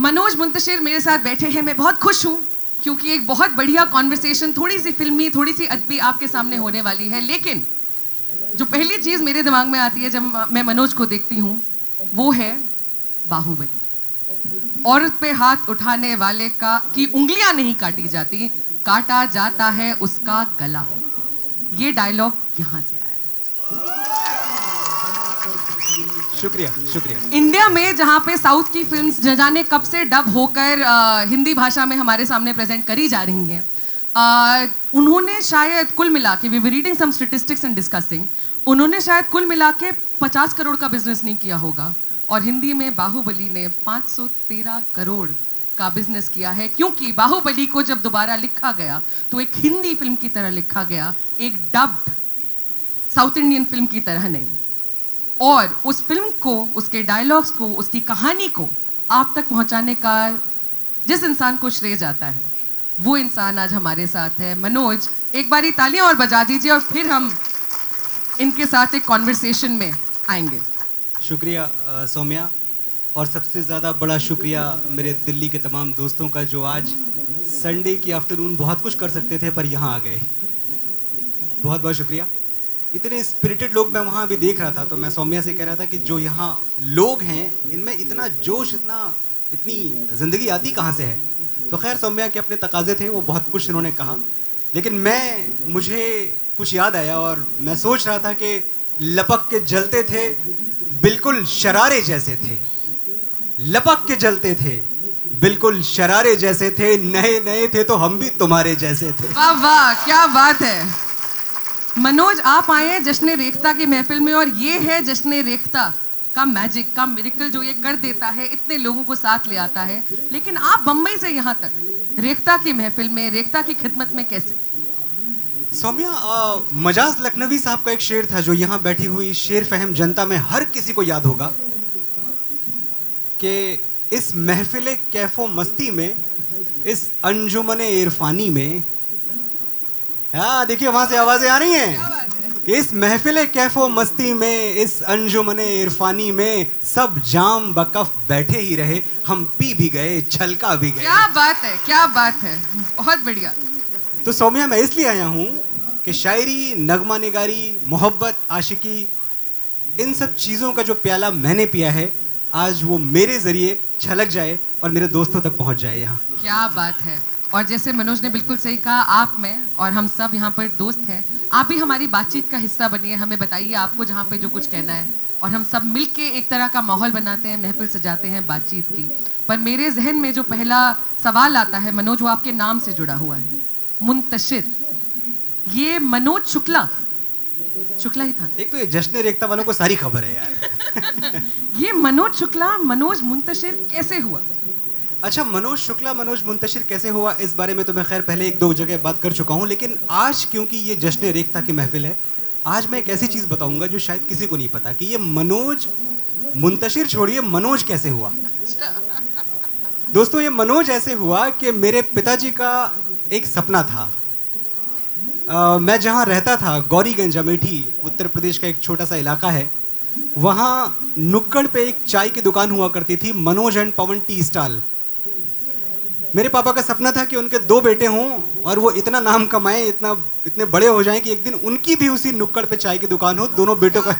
मनोज मुंतशिर मेरे साथ बैठे हैं। मैं बहुत खुश हूँ क्योंकि एक बहुत बढ़िया कॉन्वर्सेशन, थोड़ी सी फिल्मी, थोड़ी सी अदबी आपके सामने होने वाली है। लेकिन जो पहली चीज़ मेरे दिमाग में आती है जब मैं मनोज को देखती हूँ वो है बाहुबली। औरत पे हाथ उठाने वाले की उंगलियां नहीं काटी जाती, काटा जाता है उसका गला। ये डायलॉग यहाँ से आया। शुक्रिया शुक्रिया। इंडिया में जहाँ पे साउथ की फिल्म्स न जाने कब से डब होकर हिंदी भाषा में हमारे सामने प्रेजेंट करी जा रही हैं, उन्होंने शायद कुल मिला के, we were reading some statistics and discussing, उन्होंने शायद कुल मिला के 50 करोड़ का बिजनेस नहीं किया होगा। और हिंदी में बाहुबली ने 513 करोड़ का बिजनेस किया है, क्योंकि बाहुबली को जब दोबारा लिखा गया तो एक हिंदी फिल्म की तरह लिखा गया, एक डब्ड साउथ इंडियन फिल्म की तरह नहीं। और उस फिल्म को, उसके डायलॉग्स को, उसकी कहानी को आप तक पहुंचाने का जिस इंसान को श्रेय जाता है वो इंसान आज हमारे साथ है। मनोज, एक बारी तालियां और बजा दीजिए और फिर हम इनके साथ एक कॉन्वर्सेशन में आएंगे। शुक्रिया सौम्या, और सबसे ज़्यादा बड़ा शुक्रिया मेरे दिल्ली के तमाम दोस्तों का जो आज संडे की आफ्टरनून बहुत कुछ कर सकते थे पर यहाँ आ गए। बहुत बहुत शुक्रिया। इतने स्पिरिटेड लोग मैं वहाँ अभी देख रहा था, तो मैं सौम्या से कह रहा था कि जो यहाँ लोग हैं इनमें इतना जोश, इतनी ज़िंदगी आती कहाँ से है। तो खैर सौम्या के अपने तकाजे थे, वो बहुत कुछ इन्होंने कहा, लेकिन मुझे कुछ याद आया और मैं सोच रहा था कि लपक के जलते थे, बिल्कुल शरारे जैसे थे, लपक के जलते थे, बिल्कुल शरारे जैसे थे, नए नए थे तो हम भी तुम्हारे जैसे थे। वाह वाह, क्या बात है। मनोज, आप आए हैं जश्न रेख्ता की महफिल में, और ये है जश्न रेख्ता का मैजिक, का मिरेकल जो ये कर देता है, इतने लोगों को साथ ले आता है। लेकिन आप बम्बई से यहाँ तक रेख्ता की महफिल में, रेख्ता की खिदमत में कैसे? सौम्या, मजाज लखनवी साहब का एक शेर था जो यहाँ बैठी हुई शेर फहम जनता में हर किसी को याद होगा कि इस महफिल कैफो मस्ती में, इस अंजुमन इरफानी में, हाँ देखिए वहां से आवाजें आ रही हैं कि इस महफिल कैफो मस्ती में, इस अंजुमन इरफानी में सब जाम बकफ बैठे ही रहे, हम पी भी गए, छलका भी गए। क्या बात है, क्या बात है, बहुत बढ़िया। तो सौम्या, मैं इसलिए आया हूँ कि शायरी, नगमा निगारी, मोहब्बत, आशिकी, इन सब चीज़ों का जो प्याला मैंने पिया है आज वो मेरे ज़रिए छलक जाए और मेरे दोस्तों तक पहुँच जाए यहाँ। क्या बात है। और जैसे मनोज ने बिल्कुल सही कहा, आप, मैं और हम सब यहाँ पर दोस्त हैं। आप भी हमारी बातचीत का हिस्सा बनिए, हमें बताइए आपको जहाँ पे जो कुछ कहना है, और हम सब मिलके एक तरह का माहौल बनाते हैं, महफिल सजाते हैं बातचीत की। पर मेरे जहन में जो पहला सवाल आता है मनोज, वो आपके नाम से जुड़ा हुआ है, मुंतशिर। ये मनोज शुक्ला ही था। एक तो ये जश्न रेख्ता वालों को सारी खबर है यार। ये मनोज शुक्ला, मनोज मुंतशिर कैसे हुआ? अच्छा, मनोज शुक्ला, मनोज मुंतशिर कैसे हुआ, इस बारे में तो मैं खैर पहले एक दो जगह बात कर चुका हूँ, लेकिन आज क्योंकि ये जश्न रेख्ता की महफिल है, आज मैं एक ऐसी चीज़ बताऊंगा जो शायद किसी को नहीं पता कि ये मनोज मुंतशिर छोड़िए, मनोज कैसे हुआ। दोस्तों, ये मनोज ऐसे हुआ कि मेरे पिताजी का एक सपना था। मैं जहाँ रहता था, गौरीगंज, अमेठी, उत्तर प्रदेश का एक छोटा सा इलाका है, वहाँ नुक्कड़ पे एक चाय की दुकान हुआ करती थी, Manoj and Pawan tea stall. मेरे पापा का सपना था कि उनके 2 बेटे हों और वो इतना नाम कमाएं, इतने बड़े हो जाएं कि एक दिन उनकी भी उसी नुक्कड़ पे चाय की दुकान हो, दोनों बेटों का।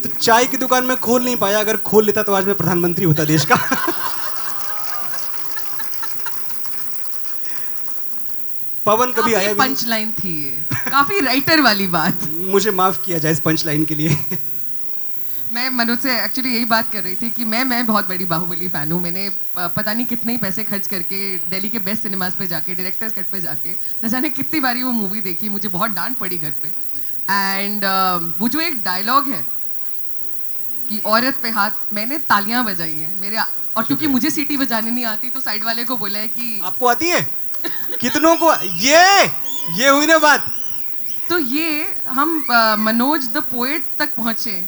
तो चाय की दुकान में खोल नहीं पाया, अगर खोल लेता तो आज मैं प्रधानमंत्री होता देश का। पवन कभी आया भी नहीं। पंच लाइन थी ये, काफी राइटर वाली बात। मुझे माफ किया जाए इस पंच लाइन के लिए। मैं मनोज से एक्चुअली यही बात कर रही थी कि मैं बहुत बड़ी बाहुबली फ़ैन हूँ। मैंने पता नहीं कितने ही पैसे खर्च करके दिल्ली के बेस्ट सिनेमाज पे जाके, डायरेक्टर्स कट पे जाके, न जाने कितनी बारी वो मूवी देखी। मुझे बहुत डांट पड़ी घर पे। एंड वो जो एक डायलॉग है कि औरत पे हाथ, मैंने तालियां बजाई हैं मेरे, और क्योंकि मुझे सीटी बजाने नहीं आती तो साइड वाले को बोला है कि आपको आती है? कितनों को? ये हुई ना बात। तो ये हम मनोज द पोएट तक पहुँचे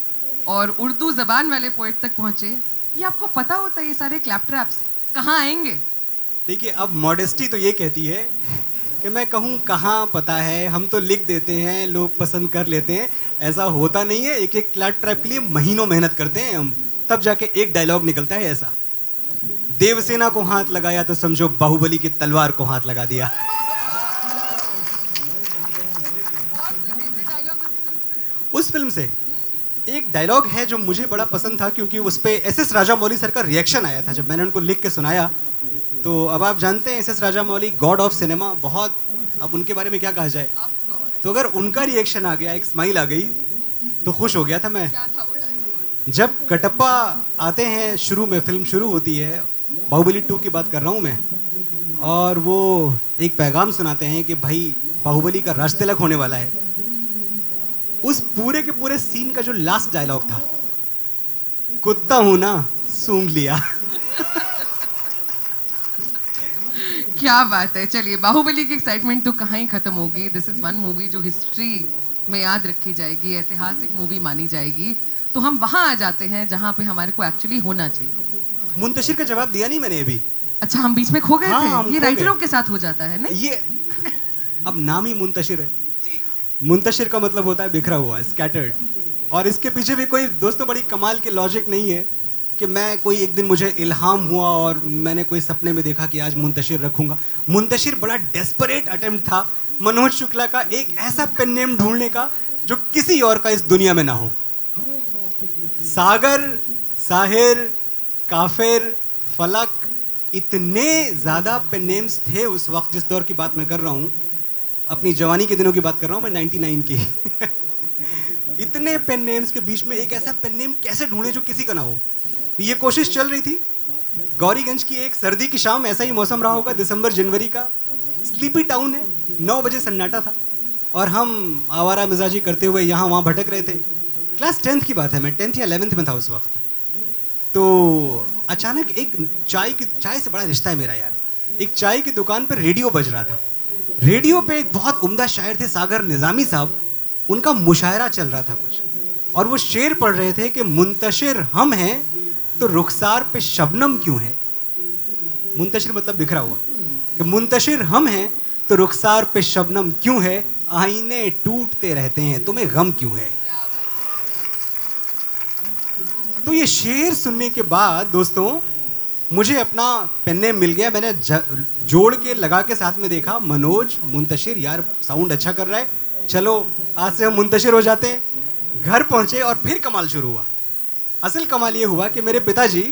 और उर्दू ज़बान वाले पोएट तक पहुँचे। ये आपको पता होता है ये सारे क्लैप ट्रैप्स कहाँ आएंगे? देखिए, अब मॉडेस्टी तो ये कहती है कि मैं कहूँ कहाँ पता है, हम तो लिख देते हैं, लोग पसंद कर लेते हैं, ऐसा होता नहीं है। एक एक क्लैट ट्रैप के लिए महीनों मेहनत करते हैं हम, तब जाके एक डायलॉग निकलता है ऐसा। देवसेना को हाथ लगाया तो समझो बाहुबली की तलवार को हाथ लगा दिया। उस फिल्म से एक डायलॉग है जो मुझे बड़ा पसंद था, क्योंकि उस पे एस.एस. राजामौली सर का रिएक्शन आया था जब मैंने उनको लिख के सुनाया। तो अब आप जानते हैं SS. Rajamouli god of cinema, बहुत, अब उनके बारे में क्या कहा जाए। तो अगर उनका रिएक्शन आ गया, एक स्माइल आ गई, तो खुश हो गया था मैं। जब कटप्पा आते हैं शुरू में, फिल्म शुरू होती है, बाहुबली 2 की बात कर रहा हूँ मैं, और वो एक पैगाम सुनाते हैं कि भाई बाहुबली का राजतिलक होने वाला है। उस पूरे के पूरे सीन का जो लास्ट डायलॉग था, कुत्ता हूं ना सूंघ लिया। क्या बात है। चलिए, बाहुबली की एक्साइटमेंट तो कहाँ ही खत्म होगी। दिस इज वन मूवी जो हिस्ट्री में याद रखी जाएगी, ऐतिहासिक मूवी मानी जाएगी। तो हम वहां आ जाते हैं जहां पे हमारे को एक्चुअली होना चाहिए। मुंतशिर का जवाब दिया नहीं मैंने अभी। अच्छा, हम बीच में खो गए हाँ, थे। ये राइटरों के साथ हो जाता है नहीं? ये अब नाम ही मुंतशिर है। मुंतशिर का मतलब होता है बिखरा हुआ, स्कैटर्ड। और इसके पीछे भी कोई दोस्तों बड़ी कमाल की लॉजिक नहीं है कि मैं कोई एक दिन मुझे इल्हाम हुआ और मैंने कोई सपने में देखा कि आज मुंतशिर रखूंगा। मुंतशिर बड़ा डेस्परेट अटेम्प्ट था मनोज शुक्ला का एक ऐसा पेन नेम ढूंढने का जो किसी और का इस दुनिया में ना हो। सागर, साहिर, काफिर, फलक, इतने ज़्यादा पेन नेम्स थे उस वक्त, जिस दौर की बात मैं कर रहा हूँ, अपनी जवानी के दिनों की बात कर रहा हूँ मैं, 99 की। इतने पेन नेम्स के बीच में एक ऐसा पेन नेम कैसे ढूंढे जो किसी का ना हो। ये कोशिश चल रही थी। गौरीगंज की एक सर्दी की शाम, ऐसा ही मौसम रहा होगा, दिसंबर जनवरी का, स्लीपी टाउन है, 9 बजे सन्नाटा था और हम आवारा मिजाजी करते हुए यहाँ वहाँ भटक रहे थे। क्लास 10th की बात है, मैं 10th या 11th में था उस वक्त। तो अचानक एक चाय से बड़ा रिश्ता है मेरा यार, एक चाय की दुकान पर रेडियो बज रहा था। रेडियो पे एक बहुत उम्दा शायर थे सागर निज़ामी साहब, उनका मुशायरा चल रहा था कुछ, और वो शेर पढ़ रहे थे कि मुंतशिर हम हैं तो रुखसार पे शबनम क्यों है। मुंतशिर मतलब बिखरा हुआ, कि मुंतशिर हम हैं तो रुखसार पे शबनम क्यों है, आईने टूटते रहते हैं तुम्हें गम क्यों है। तो ये शेर सुनने के बाद दोस्तों मुझे अपना पेन नेम मिल गया। मैंने जोड़ के लगा के साथ में देखा, मनोज मुंतशिर, यार साउंड अच्छा कर रहा है, चलो आज से हम मुंतशिर हो जाते हैं। घर पहुंचे और फिर कमाल शुरू हुआ। असल कमाल ये हुआ कि मेरे पिताजी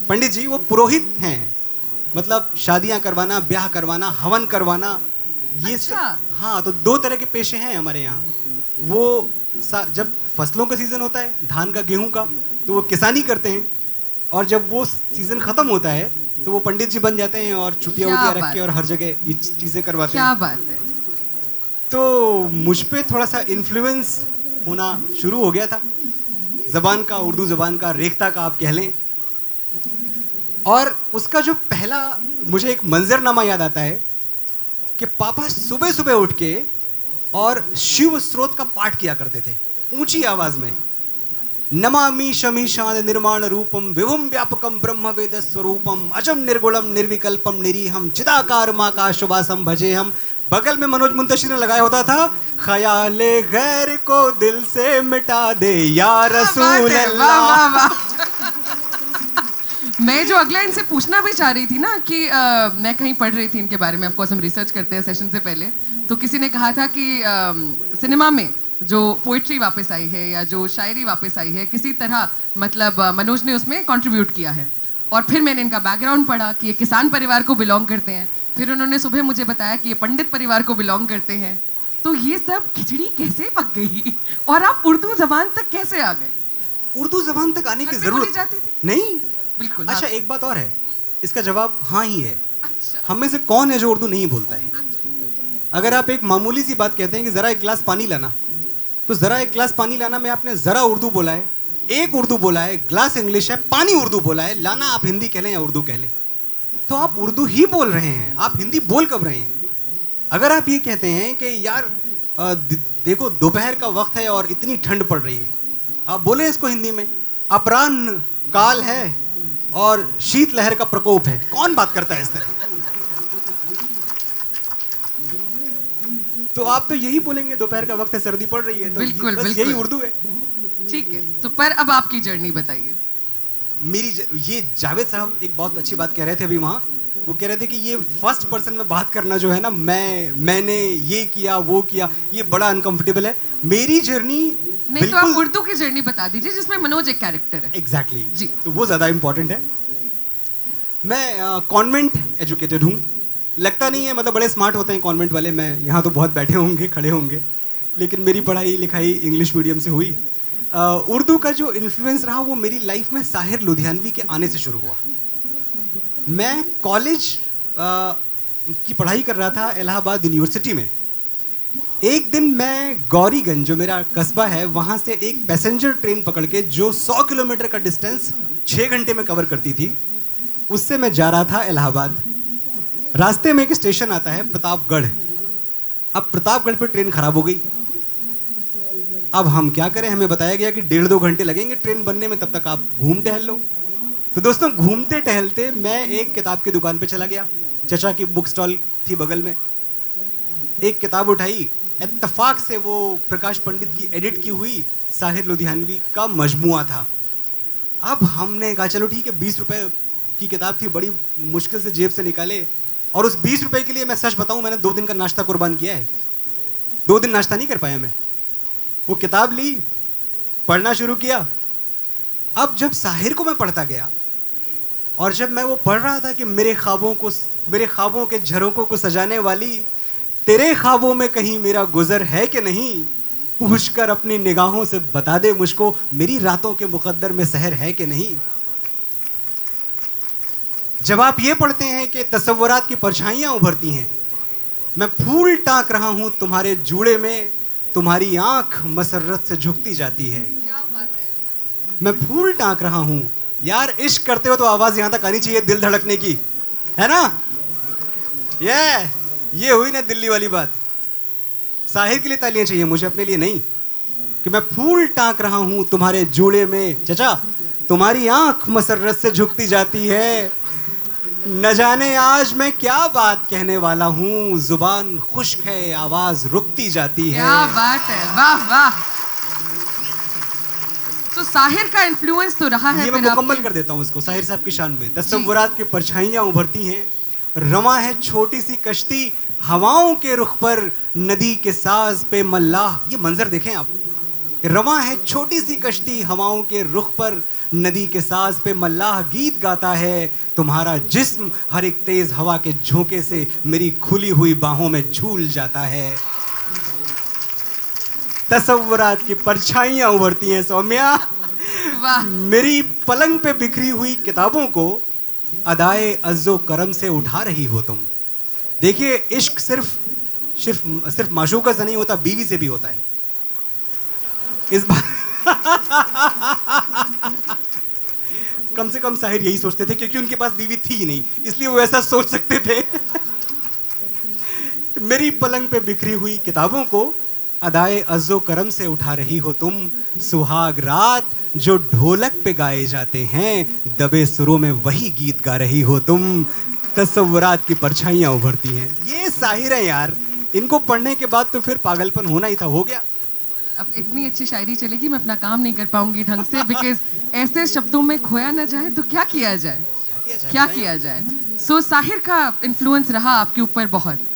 पंडित जी वो पुरोहित हैं, मतलब शादियां करवाना, ब्याह करवाना, हवन करवाना, ये अच्छा। हाँ, तो 2 तरह के पेशे हैं हमारे यहाँ। वो जब फसलों का सीज़न होता है, धान का, गेहूं का, तो वो किसानी करते हैं, और जब वो सीज़न ख़त्म होता है तो वो पंडित जी बन जाते हैं और छुट्टियाँ वुट्टियाँ रख के और हर जगह ये चीज़ें करवाते हैं। क्या बात है। तो मुझ पे थोड़ा सा इन्फ्लुएंस होना शुरू हो गया था, ज़बान का, उर्दू ज़बान का, रेखता का आप कह लें। और उसका जो पहला मुझे एक मंजरनामा याद आता है कि पापा सुबह सुबह उठ के और शिव स्रोत का पाठ किया करते थे ऊंची आवाज में। नमामि शमीशान निर्माण रूपम विभुम व्यापकम ब्रह्म वेद स्वरूपम अजम निर्गुणम निर्विकल्पम निरीहम चिदाकार माँ का शुभासम भजे हम। बगल में मनोज मुंतशिर ने लगाया होता था, ख्याले गैर को दिल से मिटा दे या रसूल अल्लाह। मैं जो अगला इनसे पूछना भी चाह रही थी ना कि मैं कहीं पढ़ रही थी इनके बारे में, ऑफकोर्स हम रिसर्च करते हैं सेशन से पहले, तो किसी ने कहा था कि सिनेमा में जो पोइट्री वापस आई है या जो शायरी वापस आई है, किसी तरह मतलब मनोज ने उसमें कंट्रीब्यूट किया है। और फिर मैंने इनका बैकग्राउंड पढ़ा कि ये किसान परिवार को बिलोंग करते हैं, फिर उन्होंने सुबह मुझे बताया कि ये पंडित परिवार को बिलोंग करते हैं। तो ये सब खिचड़ी कैसे पक गई और आप उर्दू जबान तक कैसे आ गए? उर्दू जबान तक आने की जरूरत जाती थी? नहीं, बिल्कुल। अच्छा, एक बात और है, इसका जवाब हाँ ही है। अच्छा। हम में से कौन है जो उर्दू नहीं बोलता है? अगर आप एक मामूली सी बात कहते हैं कि जरा एक गिलास पानी लाना, तो जरा एक गिलास पानी लाना में आपने जरा उर्दू बोला है, एक उर्दू बोला है, ग्लास इंग्लिश है, पानी उर्दू बोला है, लाना आप हिंदी कह लें या उर्दू कह लें, तो आप उर्दू ही बोल रहे हैं, आप हिंदी बोल कब रहे हैं? अगर आप ये कहते हैं कि यार देखो दोपहर का वक्त है और इतनी ठंड पड़ रही है, आप बोले इसको हिंदी में, अपराह्न काल है और शीत लहर का प्रकोप है, कौन बात करता है इस तरह? तो आप तो यही बोलेंगे, दोपहर का वक्त है, सर्दी पड़ रही है, तो बिल्कुल, बस बिल्कुल। यही उर्दू है। ठीक है, तो पर अब आपकी जर्नी बताइए। ये जावेद साहब एक बहुत अच्छी बात कह रहे थे अभी वहाँ। वो कह रहे थे कि ये फर्स्ट पर्सन में बात करना जो है ना, मैंने ये किया वो किया, ये बड़ा अनकंफर्टेबल है। मेरी जर्नी नहीं तो आप उर्दू की जर्नी बता दीजिए जिसमें मनोज एक कैरेक्टर है। एग्जैक्टली जी। तो वो ज़्यादा इम्पोर्टेंट है। मैं कॉन्वेंट एजुकेटेड हूँ। लगता नहीं है, मतलब बड़े स्मार्ट होते हैं कॉन्वेंट वाले। मैं यहाँ तो बहुत बैठे होंगे, खड़े होंगे, लेकिन मेरी पढ़ाई लिखाई इंग्लिश मीडियम से हुई। उर्दू का जो इन्फ्लुएंस रहा वो मेरी लाइफ में साहिर लुधियानवी के आने से शुरू हुआ। मैं कॉलेज की पढ़ाई कर रहा था इलाहाबाद यूनिवर्सिटी में। एक दिन मैं गौरीगंज, जो मेरा कस्बा है, वहाँ से एक पैसेंजर ट्रेन पकड़ के, जो 100 किलोमीटर का डिस्टेंस 6 घंटे में कवर करती थी, उससे मैं जा रहा था इलाहाबाद। रास्ते में एक स्टेशन आता है प्रतापगढ़। अब प्रतापगढ़ पे ट्रेन खराब हो गई। अब हम क्या करें, हमें बताया गया कि 1.5-2 घंटे लगेंगे ट्रेन बनने में, तब तक आप घूम टहल लो। तो दोस्तों, घूमते टहलते मैं एक किताब की दुकान पे चला गया। चचा की बुक स्टॉल थी बगल में। एक किताब उठाई, इत्तेफाक से वो प्रकाश पंडित की एडिट की हुई साहिर लुधियानवी का मजमुआ था। अब हमने कहा चलो ठीक है, 20 रुपए की किताब थी, बड़ी मुश्किल से जेब से निकाले, और उस 20 रुपए के लिए मैं सच बताऊं, मैंने 2 दिन का नाश्ता कुर्बान किया है। 2 दिन नाश्ता नहीं कर पाया मैं। वो किताब ली, पढ़ना शुरू किया। अब जब साहिर को मैं पढ़ता गया, और जब मैं वो पढ़ रहा था कि मेरे ख्वाबों के झरोकों को सजाने वाली, तेरे ख्वाबों में कहीं मेरा गुजर है कि नहीं, पूछकर अपनी निगाहों से बता दे मुझको, मेरी रातों के मुकद्दर में सहर है कि नहीं। जब आप ये पढ़ते हैं कि तसव्वुरात की परछाइयां उभरती हैं, मैं फूल टांक रहा हूं तुम्हारे जूड़े में, तुम्हारी आंख मसर्रत से झुकती जाती है। क्या बात है। मैं फूल टांक रहा हूं। यार, इश्क करते हो तो आवाज यहां तक आनी चाहिए, दिल धड़कने की, है ना? ये हुई ना दिल्ली वाली बात। साहिर के लिए तालियां चाहिए, मुझे अपने लिए नहीं। कि मैं फूल टांक रहा हूं तुम्हारे जूड़े में, चचा तुम्हारी आंख मसर्रत से झुकती जाती है। न जाने आज मैं क्या बात कहने वाला हूं, जुबान खुश्क है, आवाज रुकती जाती है। क्या बात है, वाह वाह। तो साहिर का इन्फ्लुएंस तो रहा है। ये मैं मुकम्मल कर देता हूं इसको साहिर साहब की शान में। तसव्वुरात की परछाइयां उभरती हैं, रवां है छोटी सी कश्ती हवाओं के रुख पर, नदी के साज पे मल्लाह। ये मंजर देखें आप। रवां है छोटी सी कश्ती हवाओं के रुख पर, नदी के साज पे मल्लाह गीत गाता है। तुम्हारा जिस्म हर एक तेज हवा के झोंके से मेरी खुली हुई बाहों में झूल जाता है। तसव्वुरात की परछाइयां उभरती हैं सौम्या। वाह। मेरी पलंग पे बिखरी हुई किताबों को अदाए अज़्ज़ो करम से उठा रही हो तुम। देखिए, इश्क सिर्फ माशूका से नहीं होता, बीवी से भी होता है। इस बार कम से कम साहिर यही सोचते थे, क्योंकि उनके पास बीवी थी ही नहीं, इसलिए वो ऐसा सोच सकते थे। मेरी पलंग पे बिखरी हुई किताबों को अदाए अज़्ज़ो करम से उठा रही हो तुम। सुहाग रात जो ढोलक पे गाए जाते हैं, दबे सुरों में वही गीत गा रही हो तुम। तसव्वुरात की परछाइयां उभरती हैं। ये साहिर है यार, इनको पढ़ने के बाद तो फिर पागलपन होना ही था, हो गया। अब इतनी अच्छी शायरी चलेगी, मैं अपना काम नहीं कर पाऊंगी ढंग से, बिकॉज ऐसे शब्दों में खोया ना जाए तो क्या किया जाए, क्या किया जाए। सो साहिर का इन्फ्लुएंस रहा आपके ऊपर बहुत।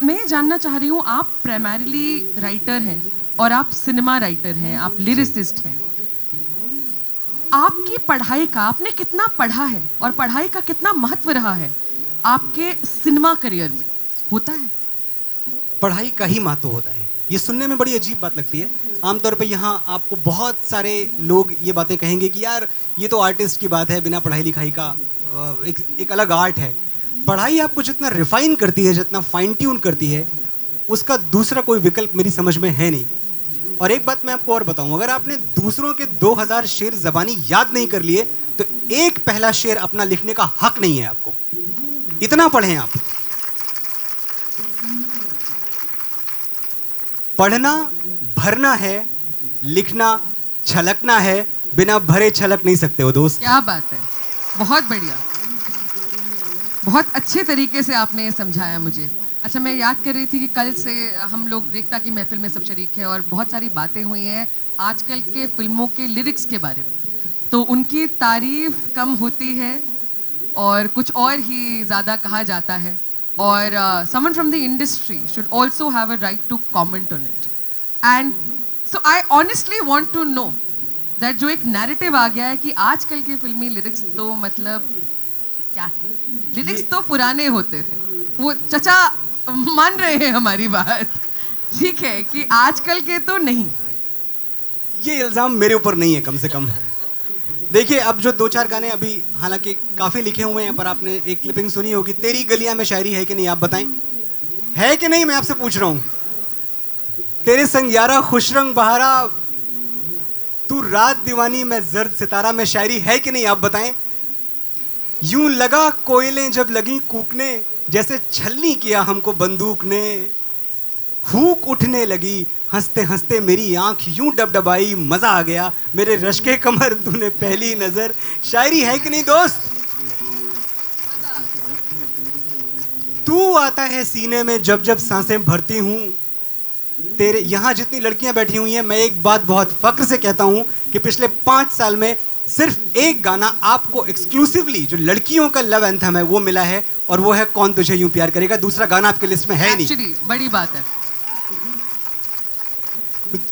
मैं ये जानना चाह रही हूँ, आप प्राइमरीली राइटर हैं और आप सिनेमा राइटर हैं, आप लिरिसिस्ट हैं। आपकी पढ़ाई का, आपने कितना पढ़ा है और पढ़ाई का कितना महत्व रहा है आपके सिनेमा करियर में? होता है पढ़ाई का ही महत्व होता है। ये सुनने में बड़ी अजीब बात लगती है। आमतौर पे यहाँ आपको बहुत सारे लोग ये बातें कहेंगे कि यार ये तो आर्टिस्ट की बात है, बिना पढ़ाई लिखाई का एक अलग आर्ट है। पढ़ाई आपको जितना रिफाइन करती है, जितना फाइन ट्यून करती है, उसका दूसरा कोई विकल्प मेरी समझ में है नहीं। और एक बात मैं आपको और बताऊं, अगर आपने दूसरों के 2000 शेर ज़बानी याद नहीं कर लिए तो एक पहला शेर अपना लिखने का हक नहीं है आपको। इतना पढ़ें आप। पढ़ना भरना है, लिखना छलकना है, बिना भरे छलक नहीं सकते हो दोस्त। क्या बात है, बहुत बढ़िया, बहुत अच्छे तरीके से आपने ये समझाया मुझे। अच्छा, मैं याद कर रही थी कि कल से हम लोग रेखता की महफिल में सब शरीक हैं और बहुत सारी बातें हुई हैं आजकल के फिल्मों के लिरिक्स के बारे में, तो उनकी तारीफ कम होती है और कुछ और ही ज़्यादा कहा जाता है, और someone from the industry should also have a right to comment on it. And so I honestly want to know that जो एक नैरेटिव आ गया है कि आजकल के फिल्मी लिरिक्स तो मतलब क्या है, लिरिक्स तो पुराने होते थे. वो चचा मान रहे हैं हमारी बात, ठीक है, कि आजकल के तो नहीं. ये इल्ज़ाम मेरे ऊपर नहीं है कम से कम. देखिए, अब जो 2-4 गाने अभी हालांकि काफ़ी लिखे हुए हैं, पर आपने एक क्लिपिंग सुनी होगी, तेरी गलियां में शायरी है कि नहीं, आप बताएं, है कि नहीं? मैं आपसे पूछ रहा हूँ. तेरे संग यारा खुशरंग बहारा, तू रात दीवानी में जर्द सितारा में शायरी है कि नहीं, आप बताएं. यूं लगा कोयलें जब लगी कूकने, जैसे छलनी किया हमको बंदूक ने. फूक उठने लगी हंसते हंसते मेरी आंख यूं डबडबाई, मजा आ गया मेरे रश्के कमर तूने पहली नजर. शायरी है कि नहीं दोस्त? तू आता है सीने में जब जब सांसें भरती हूं. तेरे यहाँ जितनी लड़कियां बैठी हुई हैं, मैं एक बात बहुत फक्र से कहता हूं कि पिछले 5 साल में सिर्फ एक गाना आपको एक्सक्लूसिवली जो लड़कियों का लव एंथम है वो मिला है, और वो है कौन तुझे यूं प्यार करेगा. दूसरा गाना आपके लिस्ट में है नहीं. एक्चुअली बड़ी बात है.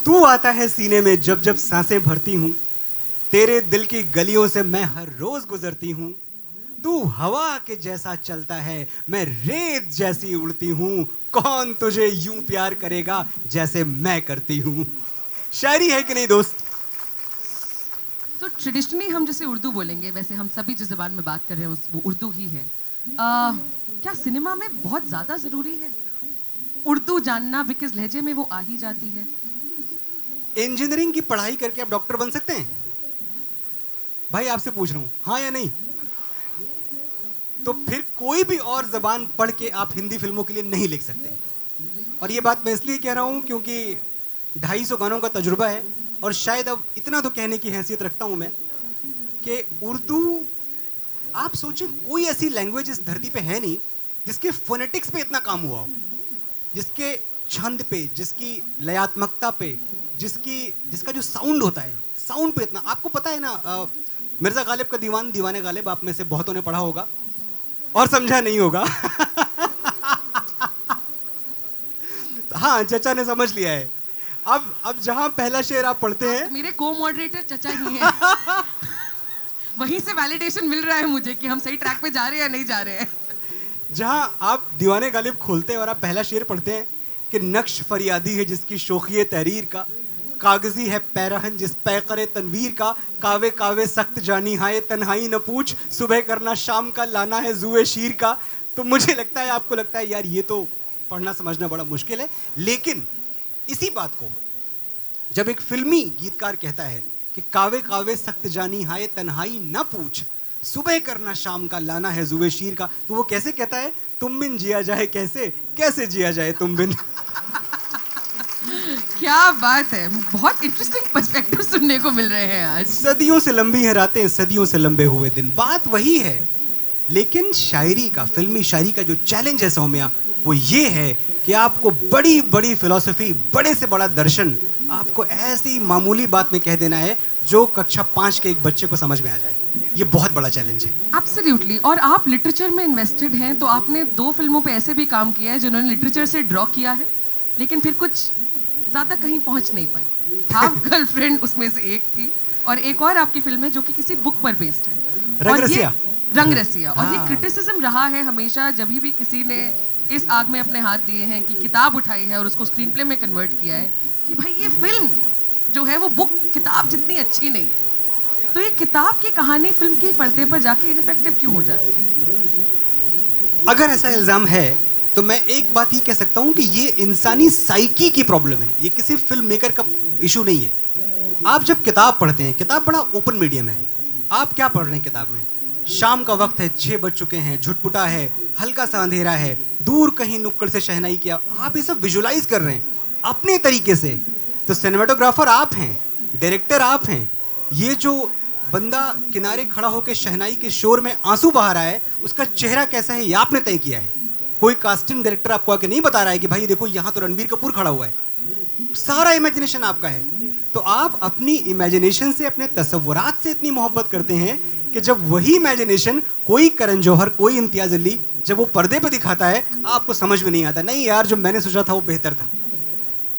तू आता है सीने में जब जब सांसें भरती हूं, तेरे दिल की गलियों से मैं हर रोज गुजरती हूं. तू हवा के जैसा चलता है, मैं रेत जैसी उड़ती हूं. कौन तुझे यूं प्यार करेगा जैसे मैं करती हूं. शायरी है कि नहीं दोस्त? तो ट्रेडिशनली हम जैसे उर्दू बोलेंगे, वैसे हम सभी जिस ज़बान में बात कर रहे हैं वो उर्दू ही है. क्या सिनेमा में बहुत ज़्यादा ज़रूरी है उर्दू जानना, बिकॉज लहजे में वो आ ही जाती है. इंजीनियरिंग की पढ़ाई करके आप डॉक्टर बन सकते हैं? भाई आपसे पूछ रहा हूं, हाँ या नहीं? तो फिर कोई भी और जबान पढ़ के आप हिंदी फिल्मों के लिए नहीं लिख सकते. और ये बात मैं इसलिए कह रहा हूं क्योंकि 250 गानों का तजुर्बा है, और शायद अब इतना तो कहने की हैसियत रखता हूं मैं कि उर्दू, आप सोचें, कोई ऐसी लैंग्वेज इस धरती पे है नहीं जिसके फोनेटिक्स पे इतना काम हुआ हो, जिसके छंद पे, जिसकी लयात्मकता पे, जिसका जो साउंड होता है, साउंड पे इतना. आपको पता है ना, मिर्ज़ा गालिब का दीवान दीवाने गालिब आप में से बहुतों ने पढ़ा होगा और समझा नहीं होगा. हाँ, चचा ने समझ लिया है. अब जहां पहला शेर आप पढ़ते हैं, मेरे को मॉडरेटर चचा ही हैं. वहीं से वैलिडेशन मिल रहा है मुझे कि हम सही ट्रैक पे जा रहे हैं या नहीं जा रहे हैं. जहां आप दीवाने गालिब खोलते हैं और आप पहला शेर पढ़ते हैं कि नक्श फरियादी है जिसकी शोखिए तहरीर का, कागजी है पैरहन जिस पैकरे तनवीर का, कावे कावे सख्त जानी हाय तन्हाई न पूछ, सुबह करना शाम का लाना है जुए शीर का. तो मुझे लगता है, आपको लगता है यार ये तो पढ़ना समझना बड़ा मुश्किल है, लेकिन इसी बात को जब एक फिल्मी गीतकार कहता है कि कावे कावे सख्त जानी हाय तन्हाई न पूछ, सुबह करना शाम का लाना है जुए शीर का, तो वो कैसे कहता है? तुम बिन जिया जाए कैसे, कैसे जिया जाए तुम बिन. क्या बात है, बहुत इंटरेस्टिंग पर्सपेक्टिव सुनने को मिल रहे हैं आज. सदियों से लंबी हैं रातें, सदियों से लंबे हुए दिन. बात वही है, लेकिन शायरी का, फिल्मी शायरी का जो चैलेंज है सौम्या, वो ये है कि आपको बड़ी बड़ी फिलॉसफी, बड़े से बड़ा दर्शन आपको ऐसी मामूली बात में कह देना है जो कक्षा 5 के एक बच्चे को समझ में आ जाए. ये बहुत बड़ा चैलेंज है. एब्सोल्युटली. और आप लिटरेचर में इन्वेस्टेड हैं, तो आपने 2 फिल्मों पे ऐसे भी काम किया है जिन्होंने लिटरेचर से ड्रॉ किया है, लेकिन फिर कुछ ज़्यादा कहीं पहुंच नहीं पाई. हाफ गर्लफ्रेंड उसमें से एक थी, और एक और आपकी फिल्म है जो कि किसी बुक पर बेस्ड है, रंग रसिया. रंग रसिया. और ये हाँ. क्रिटिसिज्म रहा है हमेशा, जब भी किसी ने इस आग में अपने हाथ दिए हैं कि किताब उठाई है और उसको स्क्रीन प्ले में कन्वर्ट किया है, कि भाई ये फिल्म जो है वो बुक, किताब जितनी अच्छी नहीं है. तो ये किताब की कहानी फिल्म के पर्दे पर जाके इनफेक्टिव क्यों हो जाती है? अगर ऐसा इल्ज़ाम है तो मैं एक बात ही कह सकता हूं कि ये इंसानी साइकी की प्रॉब्लम है, ये किसी फिल्म मेकर का इशू नहीं है. आप जब किताब पढ़ते हैं, किताब बड़ा ओपन मीडियम है. आप क्या पढ़ रहे हैं किताब में? शाम का वक्त है, 6 बज चुके हैं, झुटपुटा है, हल्का सा अंधेरा है, दूर कहीं नुक्कड़ से शहनाई किया. आप ये सब विजुलाइज कर रहे हैं अपने तरीके से. तो सिनेमाटोग्राफर आप हैं, डायरेक्टर आप हैं. ये जो बंदा किनारे खड़ा होकर शहनाई के शोर में आंसू बहा रहा है, उसका चेहरा कैसा है ये आपने तय किया है. कोई कास्टिंग डायरेक्टर आपको आके नहीं बता रहा है कि भाई देखो यहाँ तो रणबीर कपूर खड़ा हुआ है, सारा इमेजिनेशन आपका है। तो आप अपनी इमेजिनेशन से, अपने तसव्वुरात से इतनी मोहब्बत करते हैं कि जब वही इमेजिनेशन कोई करण जौहर, कोई इम्तियाज अली जब वो पर्दे पर दिखाता है, आपको समझ में नहीं आता, नहीं यार जो मैंने सोचा था वो बेहतर था।